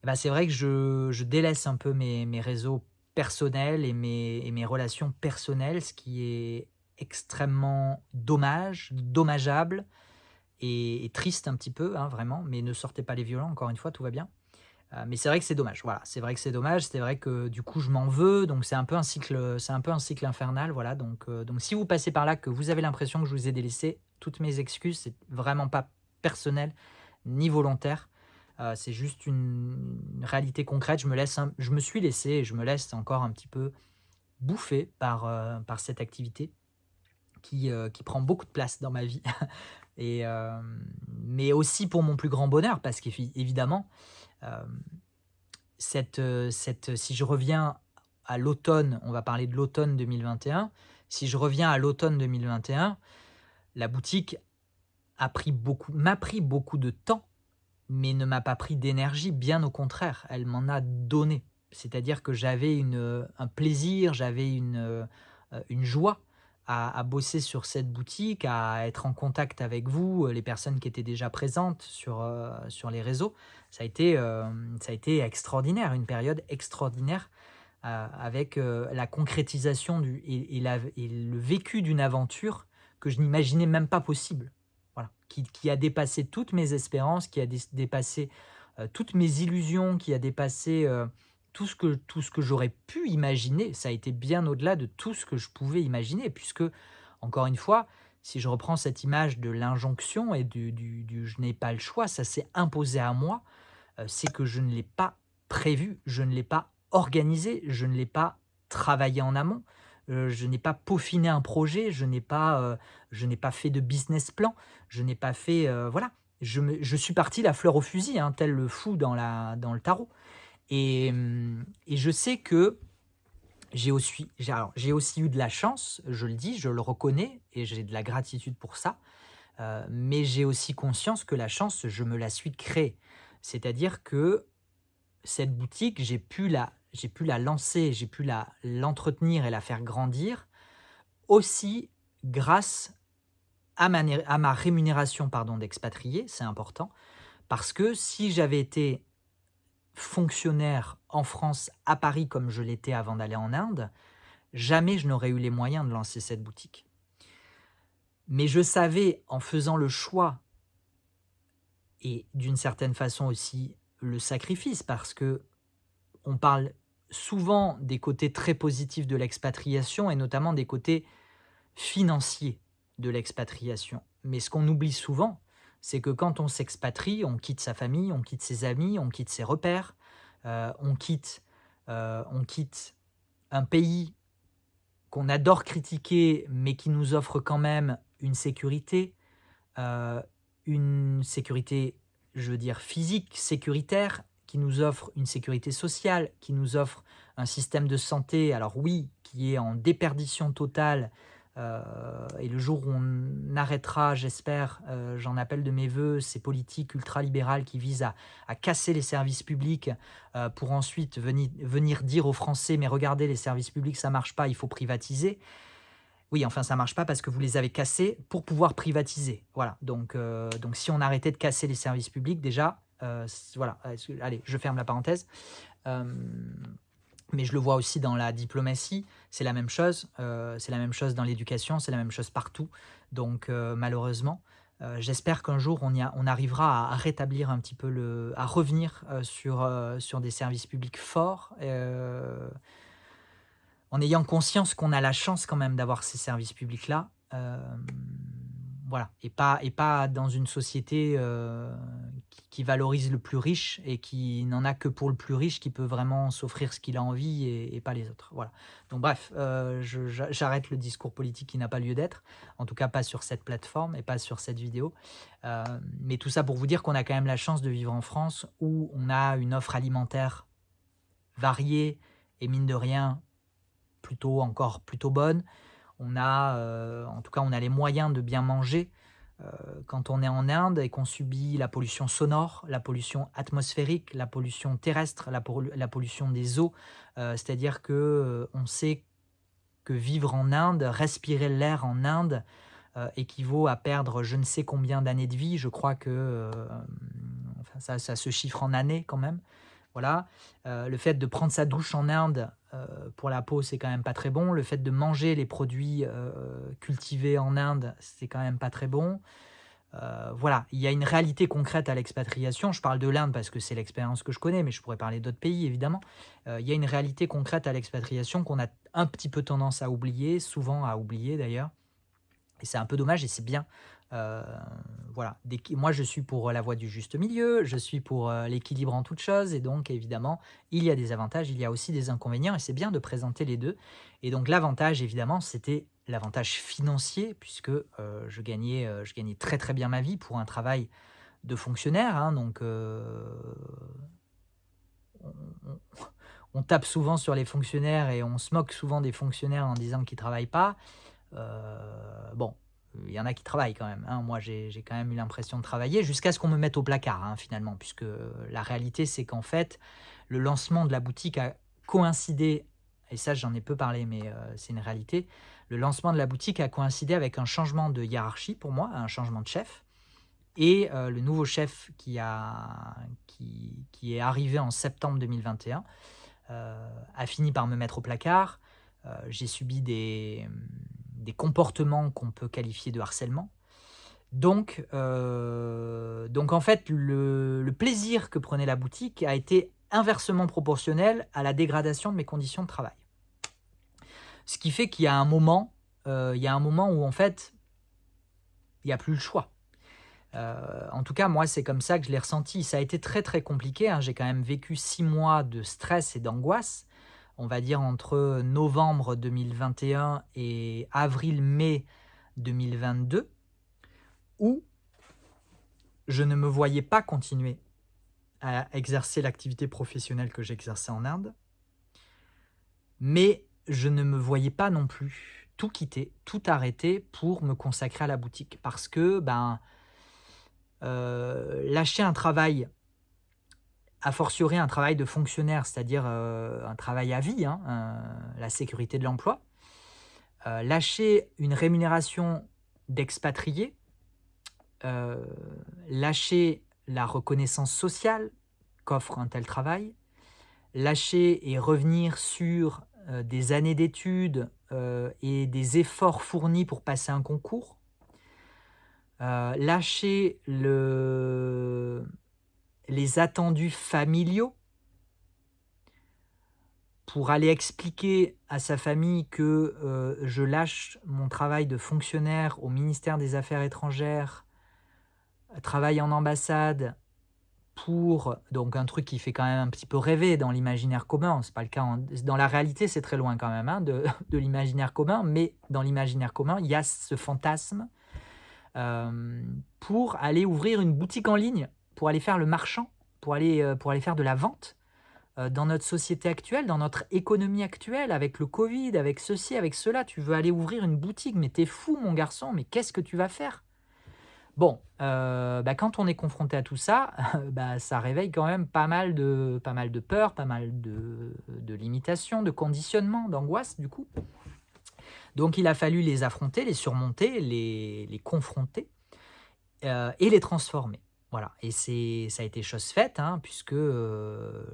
bah, c'est vrai que je délaisse un peu mes réseaux personnels et mes relations personnelles, ce qui est extrêmement dommageable et triste un petit peu, hein, vraiment, mais ne sortez pas les violons, encore une fois, tout va bien. Mais c'est vrai que c'est dommage, voilà, c'est vrai que c'est dommage, c'est vrai que du coup je m'en veux, donc c'est un peu un cycle infernal, voilà, donc si vous passez par là, que vous avez l'impression que je vous ai délaissé, toutes mes excuses, c'est vraiment pas personnel ni volontaire, c'est juste une réalité concrète. Je me suis laissé et je me laisse encore un petit peu bouffer par cette activité qui prend beaucoup de place dans ma vie mais aussi pour mon plus grand bonheur parce qu'évidemment, Hem, si je reviens à l'automne, on va parler de l'automne 2021. Si je reviens à l'automne 2021, la boutique m'a pris beaucoup de temps, mais ne m'a pas pris d'énergie, bien au contraire, elle m'en a donné. C'est-à-dire que j'avais un plaisir, j'avais une joie à bosser sur cette boutique, à être en contact avec vous, les personnes qui étaient déjà présentes sur les réseaux. Ça a été extraordinaire, une période extraordinaire, avec, la concrétisation et le vécu d'une aventure que je n'imaginais même pas possible. voilà, qui a dépassé toutes mes espérances, qui a dépassé toutes mes illusions, qui a dépassé tout ce que j'aurais pu imaginer. Ça a été bien au-delà de tout ce que je pouvais imaginer, puisque, encore une fois, si je reprends cette image de l'injonction et du je n'ai pas le choix, ça s'est imposé à moi, c'est que je ne l'ai pas prévu, je ne l'ai pas organisé, je ne l'ai pas travaillé en amont, je n'ai pas peaufiné un projet, je n'ai pas fait de business plan, je n'ai pas fait, voilà. Je suis parti la fleur au fusil, hein, tel le fou dans le tarot et je sais que j'ai aussi eu de la chance, je le dis, je le reconnais et j'ai de la gratitude pour ça, mais j'ai aussi conscience que la chance, je me la suis créée. C'est-à-dire que cette boutique, j'ai pu la lancer, j'ai pu l'entretenir et la faire grandir aussi grâce à ma rémunération, pardon, d'expatrié, c'est important. Parce que si j'avais été fonctionnaire en France, à Paris, comme je l'étais avant d'aller en Inde, jamais je n'aurais eu les moyens de lancer cette boutique. Mais je savais, en faisant le choix et d'une certaine façon aussi le sacrifice, parce que on parle souvent des côtés très positifs de l'expatriation et notamment des côtés financiers de l'expatriation. Mais ce qu'on oublie souvent, c'est que quand on s'expatrie, on quitte sa famille, on quitte ses amis, on quitte ses repères, on quitte un pays qu'on adore critiquer, mais qui nous offre quand même euh, une sécurité, je veux dire physique, sécuritaire, qui nous offre une sécurité sociale, qui nous offre un système de santé, alors oui, qui est en déperdition totale, et le jour où on arrêtera, j'espère, j'en appelle de mes voeux, ces politiques ultralibérales qui visent à casser les services publics pour ensuite venir dire aux Français, mais regardez, les services publics, ça marche pas, il faut privatiser. Oui, enfin, ça marche pas parce que vous les avez cassés pour pouvoir privatiser. Voilà, donc si on arrêtait de casser les services publics, déjà, voilà, allez, je ferme la parenthèse. Mais je le vois aussi dans la diplomatie, c'est la même chose dans l'éducation, c'est la même chose partout. Donc malheureusement, j'espère qu'un jour on arrivera à rétablir un petit peu à revenir sur des services publics forts, en ayant conscience qu'on a la chance quand même d'avoir ces services publics-là, voilà, et pas dans une société qui valorise le plus riche et qui n'en a que pour le plus riche qui peut vraiment s'offrir ce qu'il a envie et pas les autres. Voilà. Donc bref, j'arrête le discours politique qui n'a pas lieu d'être, en tout cas pas sur cette plateforme et pas sur cette vidéo. Mais tout ça pour vous dire qu'on a quand même la chance de vivre en France où on a une offre alimentaire variée et mine de rien plutôt bonne. En tout cas, on a les moyens de bien manger. Quand on est en Inde et qu'on subit la pollution sonore, la pollution atmosphérique, la pollution terrestre, la pollution des eaux, c'est-à-dire que on sait que vivre en Inde, respirer l'air en Inde, équivaut à perdre je ne sais combien d'années de vie. Je crois que enfin, ça se chiffre en années quand même. Voilà, le fait de prendre sa douche en Inde, pour la peau, c'est quand même pas très bon. Le fait de manger les produits, cultivés en Inde, c'est quand même pas très bon. Voilà, il y a une réalité concrète à l'expatriation. Je parle de l'Inde parce que c'est l'expérience que je connais, mais je pourrais parler d'autres pays évidemment. Il y a une réalité concrète à l'expatriation qu'on a un petit peu tendance à oublier, souvent à oublier d'ailleurs. Et c'est un peu dommage et c'est bien. Heu, voilà, moi je suis pour la voie du juste milieu, je suis pour, l'équilibre en toute chose et donc évidemment, il y a des avantages, il y a aussi des inconvénients et c'est bien de présenter les 2. Et donc l'avantage évidemment, c'était l'avantage financier puisque, je gagnais très, très bien ma vie pour un travail de fonctionnaire, hein, donc on on on tape souvent sur les fonctionnaires et on se moque souvent des fonctionnaires en disant qu'ils travaillent pas. Bon, il y en a qui travaillent quand même, hein. Moi, j'ai quand même eu l'impression de travailler jusqu'à ce qu'on me mette au placard, hein, finalement, puisque la réalité, c'est qu'en fait, le lancement de la boutique a coïncidé et ça, j'en ai peu parlé, mais c'est une réalité. Le lancement de la boutique a coïncidé avec un changement de hiérarchie pour moi, un changement de chef et le nouveau chef qui est arrivé en septembre 2021, a fini par me mettre au placard. J'ai subi des comportements qu'on peut qualifier de harcèlement. Donc en fait, le plaisir que prenait la boutique a été inversement proportionnel à la dégradation de mes conditions de travail. Ce qui fait qu'il y a un moment, où en fait, il n'y a plus le choix. En tout cas, moi, c'est comme ça que je l'ai ressenti. Ça a été très, très compliqué, hein. J'ai quand même vécu 6 mois de stress et d'angoisse, on va dire entre novembre 2021 et avril-mai 2022, où je ne me voyais pas continuer à exercer l'activité professionnelle que j'exerçais en Inde, mais je ne me voyais pas non plus tout quitter, tout arrêter pour me consacrer à la boutique. Parce que, lâcher un travail, a fortiori un travail de fonctionnaire, c'est-à-dire un travail à vie, hein, la sécurité de l'emploi, lâcher une rémunération d'expatrié, heu, lâcher la reconnaissance sociale qu'offre un tel travail, lâcher et revenir sur, des années d'études, et des efforts fournis pour passer un concours, lâcher les attendus familiaux pour aller expliquer à sa famille que, je lâche mon travail de fonctionnaire au ministère des Affaires étrangères, travail en ambassade pour donc un truc qui fait quand même un petit peu rêver dans l'imaginaire commun. C'est pas le cas dans la réalité, c'est très loin quand même, hein, de de l'imaginaire commun, mais dans l'imaginaire commun, il y a ce fantasme, pour aller ouvrir une boutique en ligne, pour aller faire le marchand, pour aller faire de la vente. Dans notre société actuelle, dans notre économie actuelle, avec le Covid, avec ceci, avec cela, tu veux aller ouvrir une boutique, mais t'es fou mon garçon, mais qu'est-ce que tu vas faire? Bon, quand on est confronté à tout ça, ça réveille quand même pas mal de peur, pas mal de limitations, de conditionnements, d'angoisse du coup. Donc il a fallu les affronter, les surmonter, les confronter, et les transformer. Voilà et ça a été chose faite, hein, puisque, le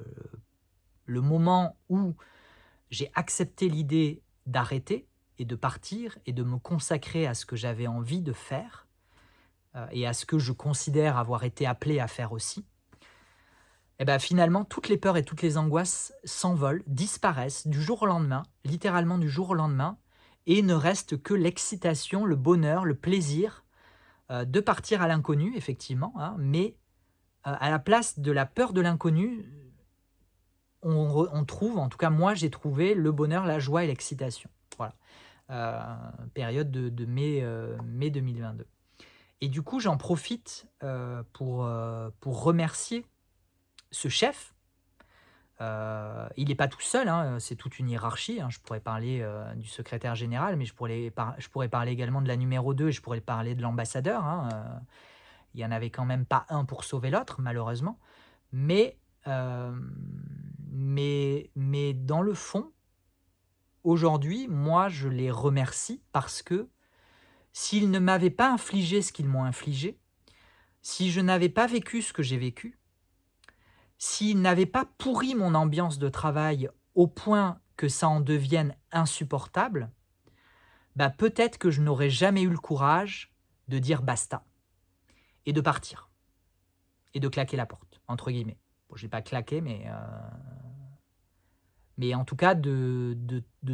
moment où j'ai accepté l'idée d'arrêter et de partir et de me consacrer à ce que j'avais envie de faire, et à ce que je considère avoir été appelé à faire aussi, et finalement toutes les peurs et toutes les angoisses s'envolent, disparaissent du jour au lendemain, littéralement du jour au lendemain et ne reste que l'excitation, le bonheur, le plaisir, de partir à l'inconnu effectivement, hein, mais, à la place de la peur de l'inconnu, on trouve, en tout cas moi j'ai trouvé le bonheur, la joie et l'excitation. Voilà, période de mai 2022 et du coup j'en profite, pour remercier ce chef. Il n'est pas tout seul, hein, c'est toute une hiérarchie, hein. Je pourrais parler, du secrétaire général, mais je pourrais parler également de la numéro 2 et je pourrais parler de l'ambassadeur, hein, il y en avait quand même pas un pour sauver l'autre malheureusement. Mais, mais dans le fond, aujourd'hui, moi, je les remercie parce que s'ils ne m'avaient pas infligé ce qu'ils m'ont infligé, si je n'avais pas vécu ce que j'ai vécu, s'ils n'avaient pas pourri mon ambiance de travail au point que ça en devienne insupportable, peut-être que je n'aurais jamais eu le courage de dire basta et de partir et de claquer la porte, entre guillemets. Bon, j'ai pas claqué, mais en tout cas de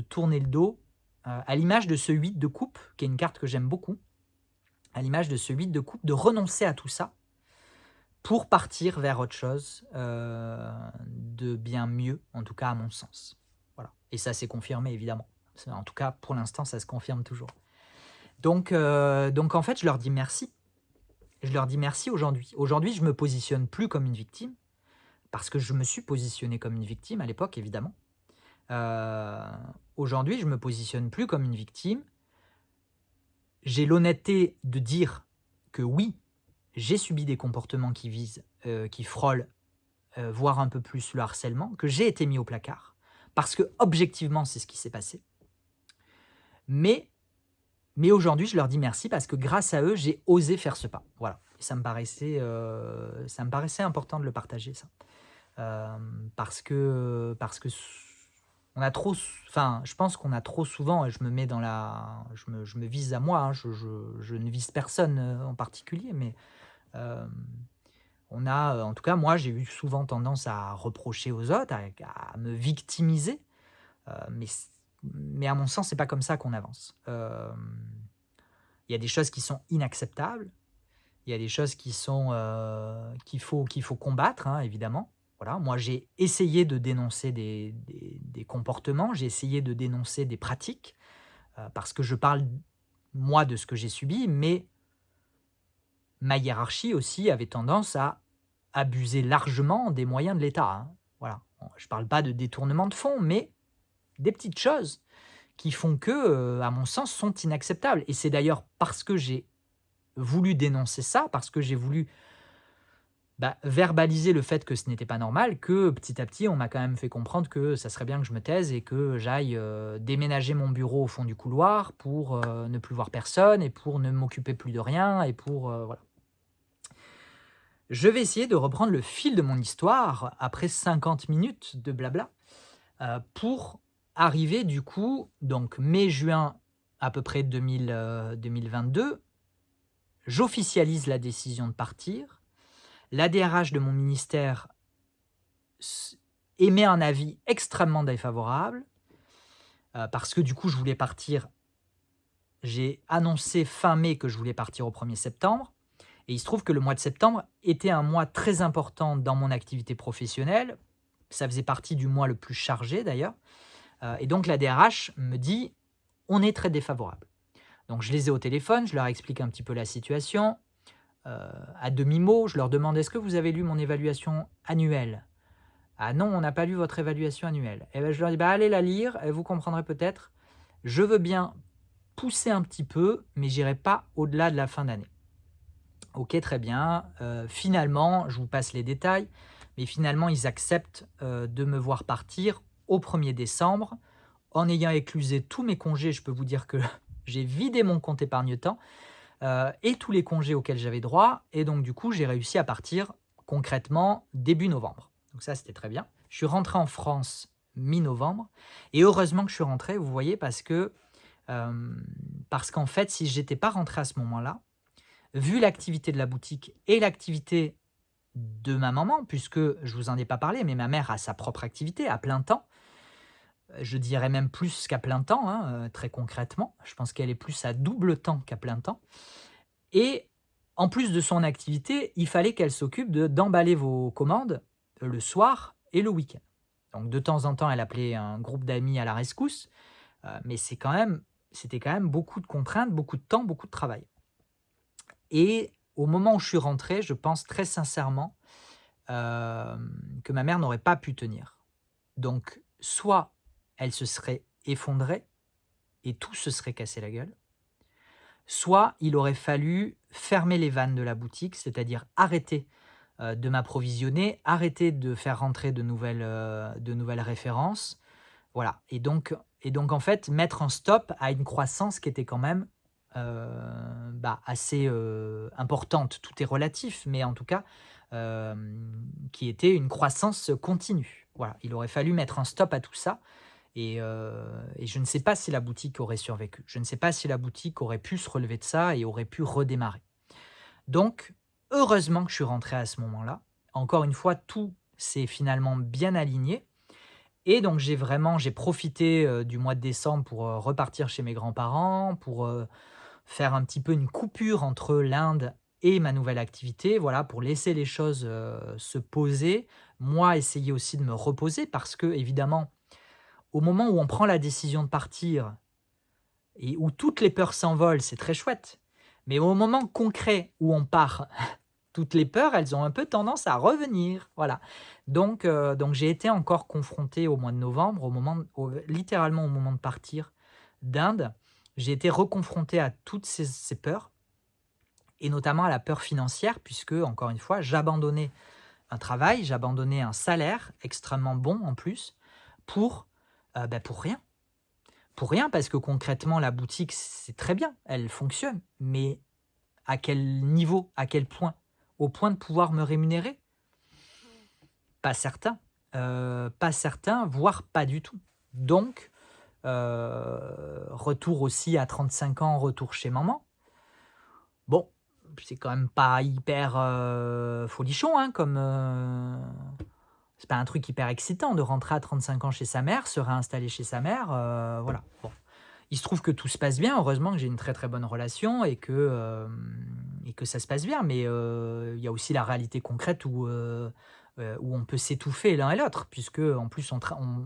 tourner le dos, à l'image de ce 8 de coupe, qui est une carte que j'aime beaucoup, à l'image de ce 8 de coupe, de renoncer à tout ça pour partir vers autre chose, de bien mieux, en tout cas à mon sens. Voilà et ça s'est confirmé évidemment. En tout cas, pour l'instant, ça se confirme toujours. Donc en fait, je leur dis merci. Je leur dis merci aujourd'hui. Aujourd'hui, je me positionne plus comme une victime, parce que je me suis positionné comme une victime à l'époque évidemment. Heu, Aujourd'hui, je me positionne plus comme une victime. J'ai l'honnêteté de dire que oui, j'ai subi des comportements qui frôlent, voire un peu plus le harcèlement, que j'ai été mis au placard. Parce que objectivement, c'est ce qui s'est passé. Mais aujourd'hui, je leur dis merci parce que grâce à eux, j'ai osé faire ce pas. Voilà. Et ça me paraissait important de le partager ça. Parce que On a trop s enfin, je pense qu'on a trop souvent, et je me mets dans la je me vise à moi, hein, je ne vise personne, en particulier, mais, hem, on a, en tout cas moi j'ai eu souvent tendance à reprocher aux autres, à me victimiser, mais à mon sens, c'est pas comme ça qu'on avance. Il y a des choses qui sont inacceptables, il y a des choses qui sont, qu'il faut combattre, hein, évidemment. Voilà, moi j'ai essayé de dénoncer des comportements, j'ai essayé de dénoncer des pratiques, parce que je parle, moi, de ce que j'ai subi, mais ma hiérarchie aussi avait tendance à abuser largement des moyens de l'État, hein. Voilà. Bon, je parle pas de détournement de fonds, mais des petites choses qui font que, à mon sens, sont inacceptables, et c'est d'ailleurs parce que j'ai voulu dénoncer ça, parce que j'ai voulu, bah, verbaliser le fait que ce n'était pas normal, que petit à petit, on m'a quand même fait comprendre que ça serait bien que je me taise et que j'aille, déménager mon bureau au fond du couloir pour, ne plus voir personne et pour ne m'occuper plus de rien et pour, voilà. Je vais essayer de reprendre le fil de mon histoire après 50 minutes de blabla, pour arriver du coup, donc mai-juin à peu près 2022, j'officialise la décision de partir. La DRH de mon ministère s émet un avis extrêmement défavorable, parce que du coup je voulais partir. J'ai annoncé fin mai que je voulais partir au 1er septembre, et il se trouve que le mois de septembre était un mois très important dans mon activité professionnelle. Ça faisait partie du mois le plus chargé d'ailleurs, et donc la DRH me dit: «On est très défavorable». Donc je les ai au téléphone, je leur explique un petit peu la situation, à demi-mot, je leur demande: «Est-ce que vous avez lu mon évaluation annuelle?» «Ah non, on n'a pas lu votre évaluation annuelle». Et ben je leur dis: «Bah, allez la lire et vous comprendrez peut-être. Je veux bien pousser un petit peu, mais j'irai pas au-delà de la fin d'année». OK, très bien. Finalement, je vous passe les détails, mais finalement, ils acceptent, de me voir partir au 1er décembre. En ayant éclusé tous mes congés, je peux vous dire que j'ai vidé mon compte épargne-temps, et tous les congés auxquels j'avais droit, et donc du coup, j'ai réussi à partir concrètement début novembre. Donc ça, c'était très bien. Je suis rentré en France mi-novembre, et heureusement que je suis rentré, vous voyez, parce qu'en fait, si j'étais pas rentré à ce moment-là, vu l'activité de la boutique et l'activité de ma maman, puisque je vous en ai pas parlé, mais ma mère a sa propre activité à plein temps, je dirais même plus qu'à plein temps, hein, très concrètement. Je pense qu'elle est plus à double temps qu'à plein temps, et en plus de son activité, il fallait qu'elle s'occupe d'emballer vos commandes, le soir et le week-end. Donc de temps en temps, elle appelait un groupe d'amis à la rescousse, mais c'était quand même beaucoup de contraintes, beaucoup de temps, beaucoup de travail, et au moment où je suis rentré, je pense très sincèrement, que ma mère n'aurait pas pu tenir. Donc soit elle se serait effondrée et tout se serait cassé la gueule, soit il aurait fallu fermer les vannes de la boutique, c'est-à-dire arrêter, de m'approvisionner, arrêter de faire rentrer de nouvelles références, voilà, et donc en fait, mettre un stop à une croissance qui était quand même, bah, assez, importante. Tout est relatif, mais en tout cas, qui était une croissance continue. Voilà, il aurait fallu mettre un stop à tout ça, et je ne sais pas si la boutique aurait survécu. Je ne sais pas si la boutique aurait pu se relever de ça et aurait pu redémarrer. Donc heureusement que je suis rentré à ce moment-là. Encore une fois, tout s'est finalement bien aligné, et donc j'ai profité, du mois de décembre pour, repartir chez mes grands-parents, pour, faire un petit peu une coupure entre l'Inde et ma nouvelle activité, voilà, pour laisser les choses, se poser. Moi, essayer aussi de me reposer parce que évidemment, au moment où on prend la décision de partir et où toutes les peurs s'envolent, c'est très chouette. Mais au moment concret où on part, toutes les peurs, elles ont un peu tendance à revenir, voilà. Donc j'ai été encore confronté au mois de novembre, littéralement au moment de partir d'Inde. J'ai été reconfronté à toutes ces peurs, et notamment à la peur financière, puisque, encore une fois, j'abandonnais un travail, j'abandonnais un salaire extrêmement bon en plus, pour, bah, pour rien. Pour rien, parce que concrètement, la boutique, c'est très bien, elle fonctionne, mais à quel niveau? À quel point? Au point de pouvoir me rémunérer? Pas certain, voire pas du tout. Donc, retour aussi à 35 ans, retour chez maman. Bon, c'est quand même pas hyper, folichon, hein, c'est pas un truc hyper excitant de rentrer à 35 ans chez sa mère, se réinstaller chez sa mère, voilà. Bon, il se trouve que tout se passe bien, heureusement que j'ai une très, très bonne relation et que ça se passe bien, mais il y a aussi la réalité concrète où on peut s'étouffer l'un et l'autre puisque en plus on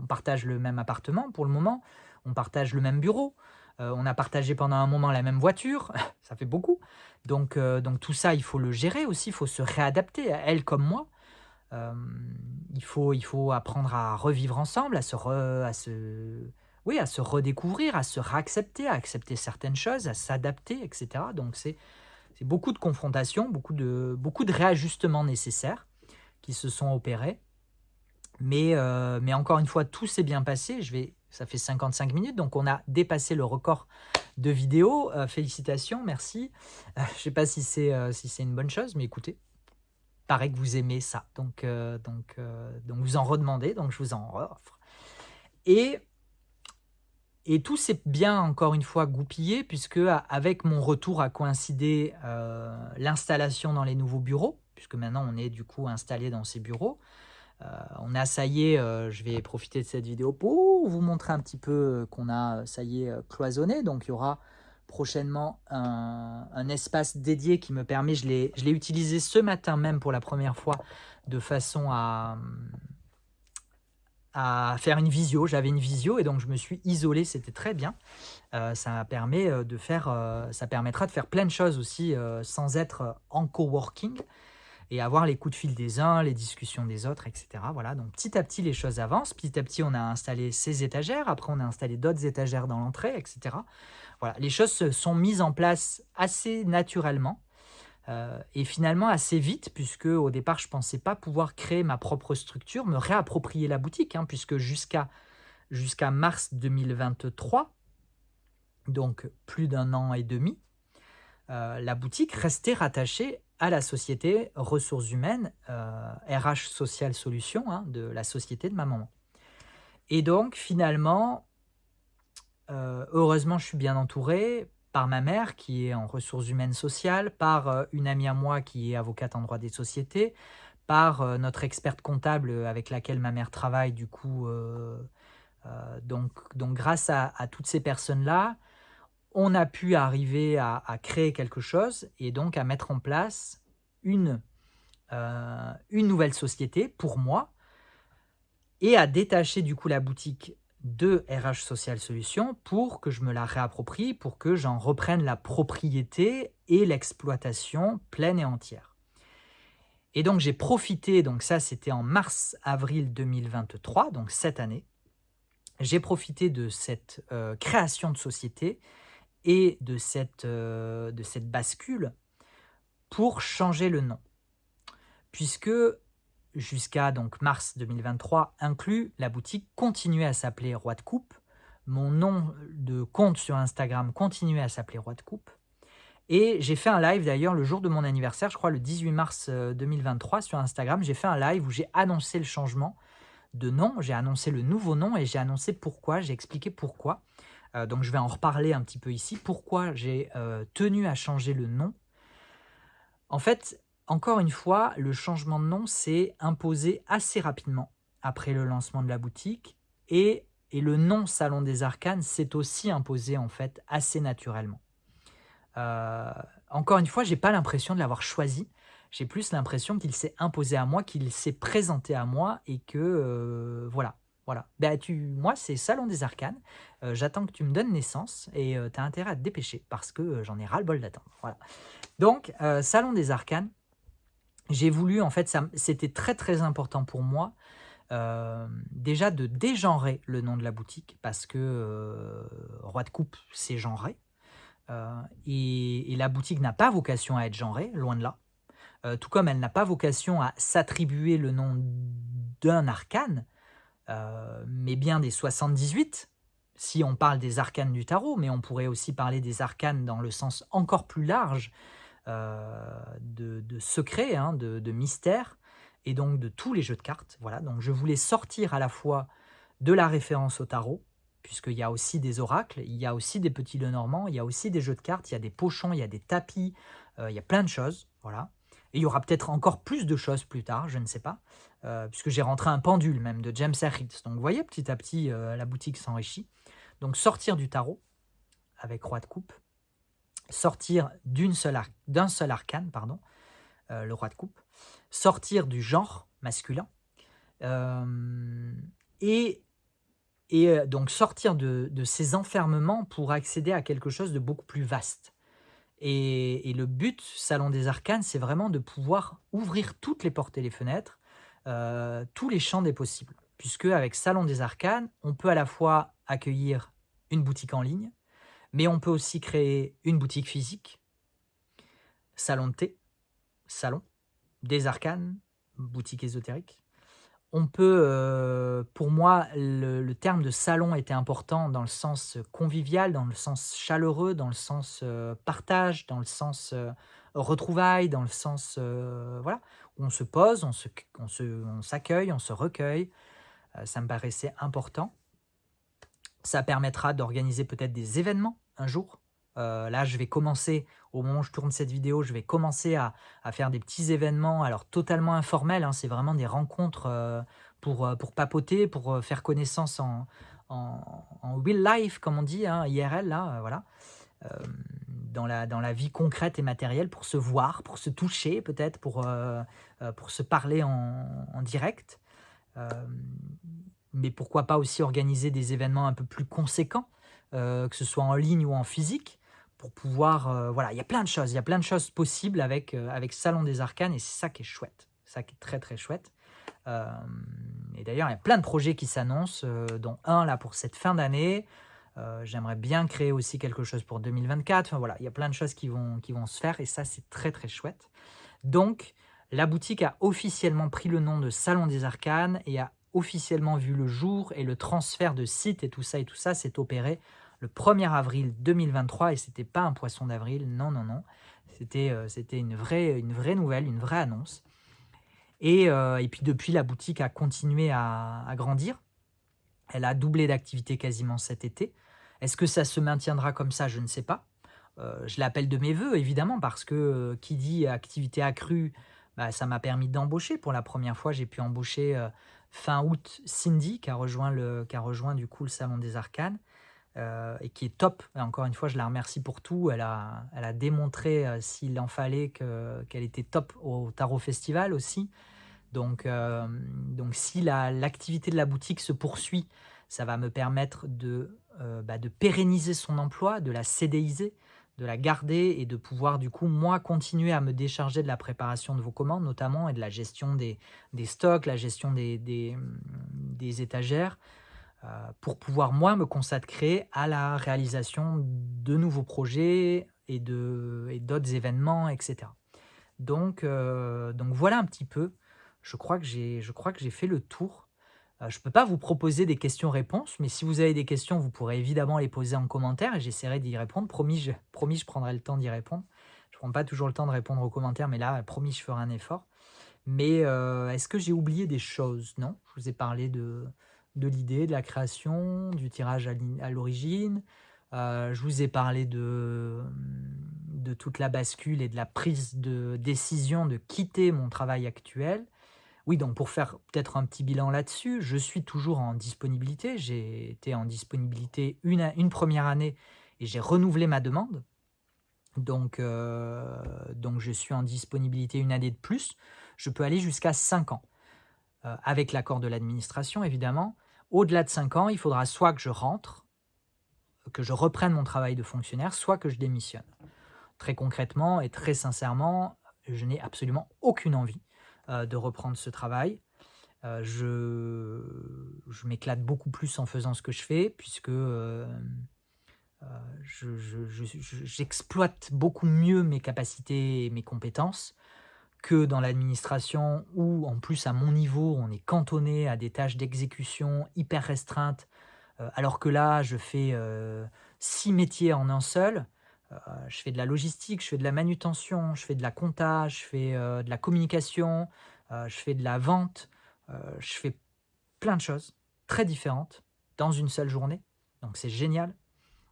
partage le même appartement pour le moment, on partage le même bureau, on a partagé pendant un moment la même voiture, ça fait beaucoup. Donc tout ça, il faut le gérer aussi, il faut se réadapter, elle comme moi. Il faut apprendre à revivre ensemble, oui, à se redécouvrir, à se réaccepter, à accepter certaines choses, à s'adapter, et cetera. Donc c'est beaucoup de confrontations, beaucoup de réajustements nécessaires qui se sont opérés. Mais encore une fois, tout s'est bien passé. Ça fait 55 minutes, donc on a dépassé le record de vidéos. Félicitations, merci. Je ne sais pas si c'est une bonne chose, mais écoutez, paraît que vous aimez ça. Donc vous en redemandez, donc je vous en offre. Et, et tout s'est bien, encore une fois, goupillé, puisque avec mon retour a coïncidé l'installation dans les nouveaux bureaux, puisque maintenant on est du coup installé dans ces bureaux. On a, ça y est, je vais profiter de cette vidéo pour vous montrer un petit peu qu'on a, ça y est, cloisonné. Donc il y aura prochainement un espace dédié qui me permet, je l'ai utilisé ce matin même pour la première fois, de façon à faire une visio. J'avais une visio et donc je me suis isolé, c'était très bien. Ça permettra de faire plein de choses aussi sans être en coworking et avoir les coups de fil des uns, les discussions des autres, etc. Voilà, donc petit à petit, les choses avancent. Petit à petit, on a installé ces étagères. Après, on a installé d'autres étagères dans l'entrée, etc. Voilà, les choses se sont mises en place assez naturellement et finalement assez vite, puisque au départ, je ne pensais pas pouvoir créer ma propre structure, me réapproprier la boutique, hein, puisque jusqu'à mars 2023, donc plus d'un an et demi, la boutique restait rattachée à la société ressources humaines, RH Social Solutions, hein, de la société de ma maman. Et donc finalement, heureusement, je suis bien entouré par ma mère qui est en ressources humaines sociales, par une amie à moi qui est avocate en droit des sociétés, par notre experte comptable avec laquelle ma mère travaille, du coup. Donc grâce à toutes ces personnes-là, on a pu arriver à créer quelque chose et donc à mettre en place une nouvelle société pour moi et à détacher du coup la boutique de RH Social Solutions pour que je me la réapproprie, pour que j'en reprenne la propriété et l'exploitation pleine et entière. Et donc j'ai profité, donc ça c'était en mars-avril 2023, donc cette année, j'ai profité de cette création de société et de cette bascule pour changer le nom. Puisque jusqu'à donc mars 2023 inclus, la boutique continuait à s'appeler Roi de Coupe. Mon nom de compte sur Instagram continuait à s'appeler Roi de Coupe. Et j'ai fait un live d'ailleurs le jour de mon anniversaire, je crois le 18 mars 2023 sur Instagram. J'ai fait un live où j'ai annoncé le changement de nom, j'ai annoncé le nouveau nom et j'ai annoncé pourquoi, j'ai expliqué pourquoi. Donc je vais en reparler un petit peu ici. Pourquoi j'ai tenu à changer le nom. En fait, encore une fois, le changement de nom s'est imposé assez rapidement après le lancement de la boutique et le nom Salon des Arcanes s'est aussi imposé en fait assez naturellement. Encore une fois, j'ai pas l'impression de l'avoir choisi. J'ai plus l'impression qu'il s'est imposé à moi, qu'il s'est présenté à moi et que voilà. Moi, c'est Salon des Arcanes. J'attends que tu me donnes naissance et tu as intérêt à te dépêcher parce que j'en ai ras-le-bol d'attendre. Voilà. Donc, Salon des Arcanes, j'ai voulu, en fait, c'était très très important pour moi, déjà de dégenrer le nom de la boutique parce que Roi de Coupe, c'est genré. Et la boutique n'a pas vocation à être genrée, loin de là. Tout comme elle n'a pas vocation à s'attribuer le nom d'un arcane, mais bien des 78, si on parle des arcanes du tarot, mais on pourrait aussi parler des arcanes dans le sens encore plus large de secret, hein, de mystère, et donc de tous les jeux de cartes. Voilà, donc je voulais sortir à la fois de la référence au tarot, puisqu'il y a aussi des oracles, il y a aussi des petits Lenormand, il y a aussi des jeux de cartes, il y a des pochons, il y a des tapis, il y a plein de choses, voilà. Et il y aura peut-être encore plus de choses plus tard, je ne sais pas, puisque j'ai rentré un pendule même de James Herritz. Donc vous voyez, petit à petit, la boutique s'enrichit. Donc sortir du tarot, avec roi de coupe, sortir d'un seul arcane, pardon, le roi de coupe, sortir du genre masculin, euh, et, donc sortir de ces enfermements pour accéder à quelque chose de beaucoup plus vaste. Et le but, Salon des Arcanes, c'est vraiment de pouvoir ouvrir toutes les portes et les fenêtres, tous les champs des possibles. Puisque avec Salon des Arcanes, on peut à la fois accueillir une boutique en ligne, mais on peut aussi créer une boutique physique, salon de thé, salon, des arcanes, boutique ésotérique. On peut, pour moi, le terme de salon était important dans le sens convivial, dans le sens chaleureux, dans le sens partage, dans le sens retrouvailles, dans le sens voilà, où on se pose, on s'accueille, on se recueille. Ça me paraissait important. Ça permettra d'organiser peut-être des événements un jour. Là, je vais commencer, au moment où je tourne cette vidéo, je vais commencer à faire des petits événements, alors totalement informels, hein, c'est vraiment des rencontres pour papoter, pour faire connaissance en real life, comme on dit, hein, IRL, là, voilà, euh, dans la vie concrète et matérielle, pour se voir, pour se toucher peut-être, pour se parler en direct. Euh, mais pourquoi pas aussi organiser des événements un peu plus conséquents, que ce soit en ligne ou en physique, pour pouvoir, voilà, il y a plein de choses possibles avec Salon des Arcanes, et c'est ça qui est chouette, ça qui est très très chouette. Euh, et d'ailleurs, il y a plein de projets qui s'annoncent, dont un là pour cette fin d'année. J'aimerais bien créer aussi quelque chose pour 2024. Enfin, voilà, il y a plein de choses qui vont se faire, et ça, c'est très très chouette. Donc, la boutique a officiellement pris le nom de Salon des Arcanes et a officiellement vu le jour, et le transfert de site et tout ça s'est opéré le 1er avril 2023, et c'était pas un poisson d'avril, non, non, non. C'était une vraie nouvelle, une vraie annonce. Et puis depuis, la boutique a continué à grandir. Elle a doublé d'activité quasiment cet été. Est-ce que ça se maintiendra comme ça? Je ne sais pas. Je l'appelle de mes voeux, évidemment, parce que qui dit activité accrue, bah, ça m'a permis d'embaucher. Pour la première fois, j'ai pu embaucher fin août Cindy, qui a rejoint du coup le Salon des Arcanes, et qui est top. Et encore une fois, je la remercie pour tout. Elle a démontré, s'il en fallait, qu'elle était top au Tarot Festival aussi. Donc si l'activité de la boutique se poursuit, ça va me permettre de pérenniser son emploi, de la CDiser, de la garder, et de pouvoir du coup, moi, continuer à me décharger de la préparation de vos commandes notamment, et de la gestion des stocks, la gestion des étagères, pour pouvoir, moi, me consacrer à la réalisation de nouveaux projets et d'autres événements, etc. Donc voilà un petit peu. Je crois que j'ai fait le tour. Je ne peux pas vous proposer des questions-réponses, mais si vous avez des questions, vous pourrez évidemment les poser en commentaire, et j'essaierai d'y répondre. Promis, je prendrai le temps d'y répondre. Je ne prends pas toujours le temps de répondre aux commentaires, mais là, promis, je ferai un effort. Mais est-ce que j'ai oublié des choses? Non, je vous ai parlé de l'idée, de la création, du tirage à l'origine. Je vous ai parlé de toute la bascule et de la prise de décision de quitter mon travail actuel. Oui, donc pour faire peut-être un petit bilan là-dessus, je suis toujours en disponibilité. J'ai été en disponibilité une première année, et j'ai renouvelé ma demande. Donc je suis en disponibilité une année de plus. Je peux aller jusqu'à 5 ans, avec l'accord de l'administration, évidemment. Au-delà de 5 ans, il faudra soit que je rentre, que je reprenne mon travail de fonctionnaire, soit que je démissionne. Très concrètement et très sincèrement, je n'ai absolument aucune envie de reprendre ce travail. Je m'éclate beaucoup plus en faisant ce que je fais, puisque j'exploite beaucoup mieux mes capacités et mes compétences que dans l'administration, où en plus à mon niveau on est cantonné à des tâches d'exécution hyper restreintes, alors que là je fais 6 métiers en un seul. Je fais de la logistique, je fais de la manutention, je fais de la compta, je fais de la communication, je fais de la vente, je fais plein de choses. très différentes dans une seule journée, donc c'est génial.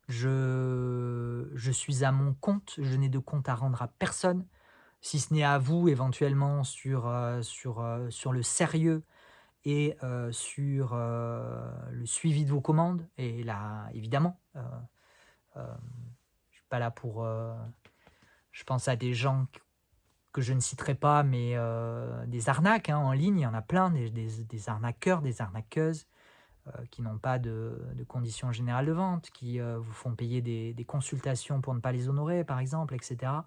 Je suis à mon compte, je n'ai de compte à rendre à personne, si ce n'est à vous éventuellement sur le sérieux et sur, le suivi de vos commandes et là évidemment, hem, je suis pas là pour, je pense à des gens que je ne citerai pas, mais des arnaques, hein, en ligne, il y en a plein, des arnaqueurs, des arnaqueuses, qui n'ont pas de conditions générales de vente, qui, vous font payer des consultations pour ne pas les honorer, par exemple, et cetera.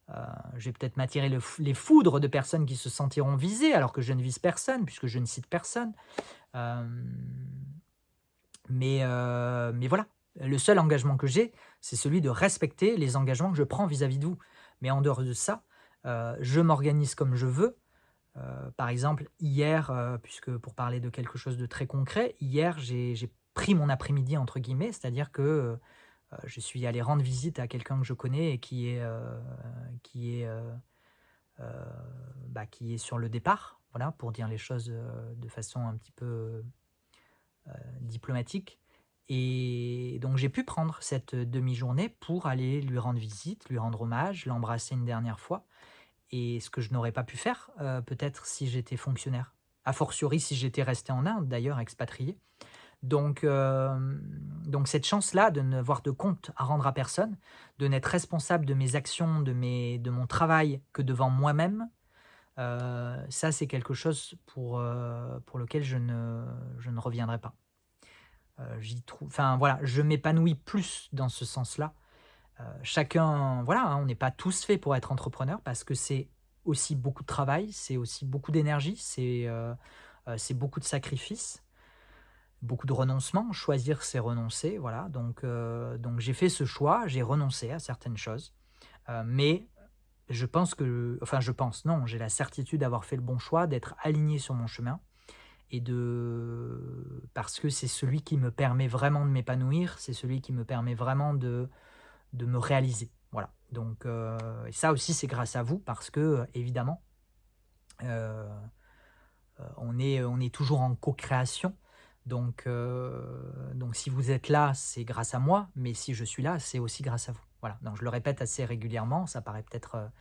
Heu, je vais peut-être m'attirer les foudres de personnes qui se sentiront visées, alors que je ne vise personne, puisque je ne cite personne. Hem, mais voilà, le seul engagement que j'ai, c'est celui de respecter les engagements que je prends vis-à-vis de vous. Mais en dehors de ça, je m'organise comme je veux. Par exemple, hier, puisque pour parler de quelque chose de très concret, hier, j'ai «pris mon après-midi» entre guillemets, c'est-à-dire que, je suis allé rendre visite à quelqu'un que je connais et qui est, heu, qui est sur le départ, voilà, pour dire les choses, de façon un petit peu, diplomatique et donc j'ai pu prendre cette demi-journée pour aller lui rendre visite, lui rendre hommage, l'embrasser une dernière fois et ce que je n'aurais pas pu faire, peut-être si j'étais fonctionnaire. A fortiori si j'étais resté en Inde d'ailleurs, expatrié. Donc cette chance-là de n'avoir de compte à rendre à personne, de n'être responsable de mes actions, de mon travail que devant moi-même, ça c'est quelque chose pour lequel je ne reviendrai pas. J'y trouve enfin voilà, je m'épanouis plus dans ce sens-là. Chacun voilà, hein, on n'est pas tous faits pour être entrepreneur parce que c'est aussi beaucoup de travail, c'est aussi beaucoup d'énergie, c'est beaucoup de sacrifices, beaucoup de renoncements. Choisir, c'est renoncer, voilà, donc j'ai fait ce choix, j'ai renoncé à certaines choses, mais je pense que enfin je pense, non, j'ai la certitude d'avoir fait le bon choix, d'être aligné sur mon chemin et de parce que c'est celui qui me permet vraiment de m'épanouir, c'est celui qui me permet vraiment de me réaliser. Voilà, et ça aussi, c'est grâce à vous parce que, évidemment, heu on est toujours en co-création. Donc si vous êtes là, c'est grâce à moi, mais si je suis là, c'est aussi grâce à vous. Voilà, donc je le répète assez régulièrement, ça paraît peut-être,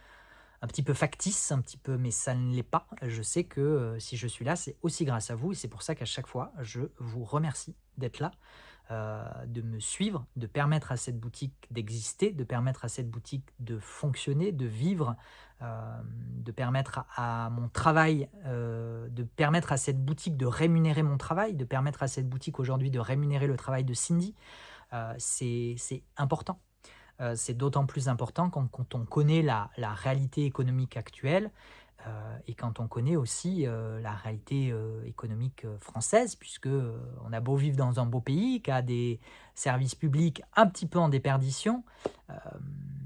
un petit peu factice, un petit peu mais ça ne l'est pas. Je sais que, si je suis là, c'est aussi grâce à vous et c'est pour ça qu'à chaque fois, je vous remercie d'être là, de me suivre, de permettre à cette boutique d'exister, de permettre à cette boutique de fonctionner, de vivre, de permettre à mon travail, de permettre à cette boutique de rémunérer mon travail, de permettre à cette boutique aujourd'hui de rémunérer le travail de Cindy. C'est important. C'est d'autant plus important quand on connaît la réalité économique actuelle, et quand on connaît aussi, la réalité, économique, française puisque, on a beau vivre dans un beau pays qui a des services publics un petit peu en déperdition, hem,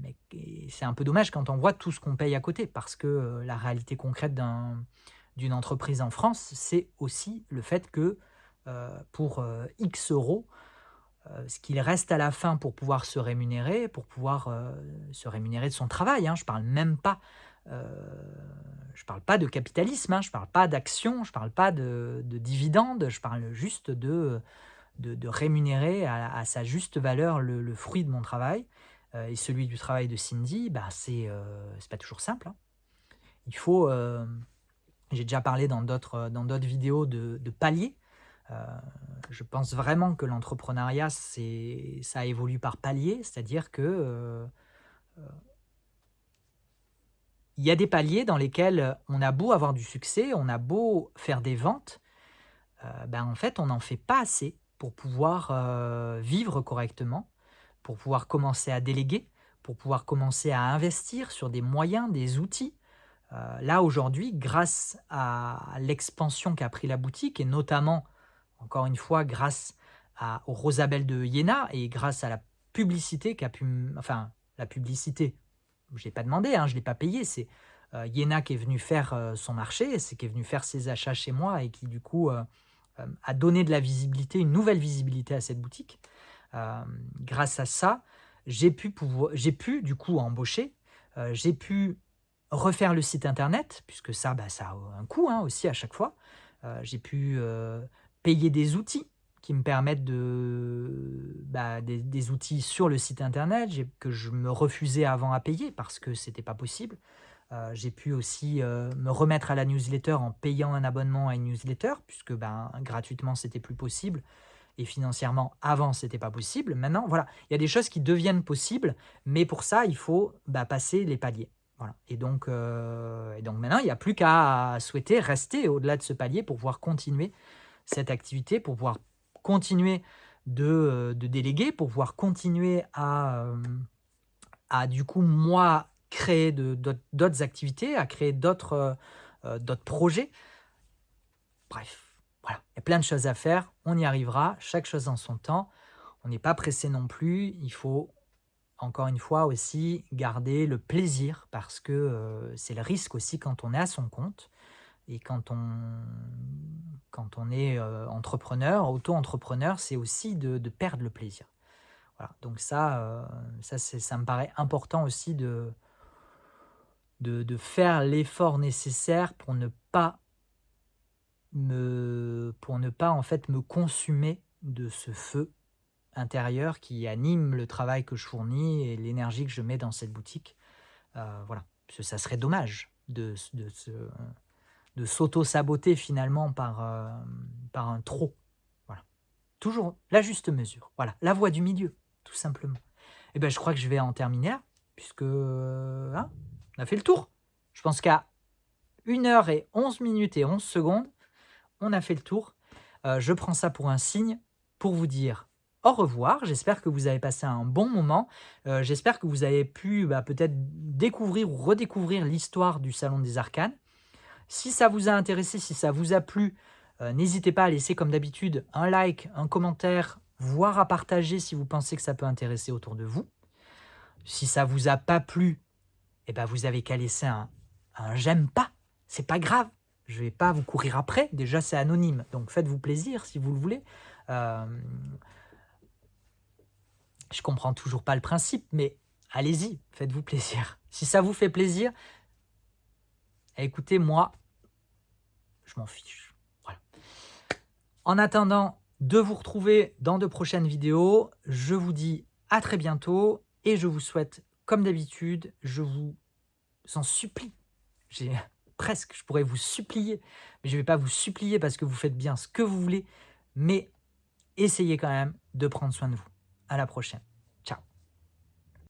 mais et c'est un peu dommage quand on voit tout ce qu'on paye à côté parce que, la réalité concrète d'une entreprise en France, c'est aussi le fait que, pour, X euros, ce qu'il reste à la fin pour pouvoir se rémunérer, pour pouvoir, se rémunérer de son travail, hein. Heu, je parle pas de capitalisme, hein, je parle pas d'actions, je parle pas de dividendes, je parle juste de rémunérer à sa juste valeur le fruit de mon travail, et celui du travail de Cindy, bah, c'est pas toujours simple, hein. Il faut, j'ai déjà parlé dans d'autres vidéos de paliers. Heu, je pense vraiment que l'entrepreneuriat, ça évolue par paliers, c'est-à-dire que, il y a des paliers dans lesquels, on a beau avoir du succès, on a beau faire des ventes, en fait, on n'en fait pas assez pour pouvoir, vivre correctement, pour pouvoir commencer à déléguer, pour pouvoir commencer à investir sur des moyens, des outils. Là, aujourd'hui, grâce à l'expansion qu'a pris la boutique et notamment, encore une fois, grâce à aux Rosabelles de Iéna et grâce à la publicité qu'a pu m enfin, la publicité, je l'ai pas demandé, hein, je l'ai pas payé, c'est, Iéna qui est venue faire, son marché, c'est qui est venue faire ses achats chez moi et qui du coup, a donné de la visibilité, une nouvelle visibilité à cette boutique. Grâce à ça, j'ai pu du coup embaucher, j'ai pu refaire le site internet puisque ça, ça a un coût, hein, aussi à chaque fois. J'ai pu, payer des outils qui me permettent des outils sur le site internet que je me refusais avant à payer parce que c'était pas possible. J'ai pu aussi, me remettre à la newsletter en payant un abonnement à une newsletter puisque, gratuitement, c'était plus possible et financièrement, avant, c'était pas possible. Maintenant, voilà, il y a des choses qui deviennent possibles, mais pour ça, il faut, passer les paliers. Voilà et donc maintenant, il n'y a plus qu'à souhaiter rester au-delà de ce palier pour pouvoir continuer cette activité, pour pouvoir continuer de déléguer, pour pouvoir continuer à du coup, moi, créer d'autres activités, à créer d'autres projets. Bref, voilà, il y a plein de choses à faire, on y arrivera, chaque chose en son temps. On n'est pas pressé non plus, il faut encore une fois aussi garder le plaisir parce que, c'est le risque aussi quand on est à son compte et quand on est, entrepreneur, auto-entrepreneur, c'est aussi de perdre le plaisir. Voilà, donc ça me paraît important aussi de faire l'effort nécessaire pour ne pas en fait me consumer de ce feu intérieur qui anime le travail que je fournis et l'énergie que je mets dans cette boutique. Voilà, parce que ça serait dommage de s'auto-saboter finalement par un trop. Voilà. Toujours la juste mesure. Voilà, la voie du milieu, tout simplement. Et ben, je crois que je vais en terminer là, puisque, hein, on a fait le tour. Je pense qu'à 1 heure et 11 minutes et 11 secondes, on a fait le tour. Je prends ça pour un signe pour vous dire au revoir. J'espère que vous avez passé un bon moment. J'espère que vous avez pu, peut-être découvrir ou redécouvrir l'histoire du Salon des Arcanes. Si ça vous a intéressé, si ça vous a plu, n'hésitez pas à laisser comme d'habitude un like, un commentaire, voire à partager si vous pensez que ça peut intéresser autour de vous. Si ça vous a pas plu, vous avez qu'à laisser un j'aime pas, c'est pas grave. Je vais pas vous courir après, déjà c'est anonyme, donc faites-vous plaisir si vous le voulez. Je comprends toujours pas le principe, mais allez-y, faites-vous plaisir. Si ça vous fait plaisir, écoutez, moi, je m'en fiche. Voilà. En attendant de vous retrouver dans de prochaines vidéos, je vous dis à très bientôt et je vous souhaite, comme d'habitude, je vous en supplie, je pourrais vous supplier, mais je ne vais pas vous supplier parce que vous faites bien ce que vous voulez, mais essayez quand même de prendre soin de vous. À la prochaine.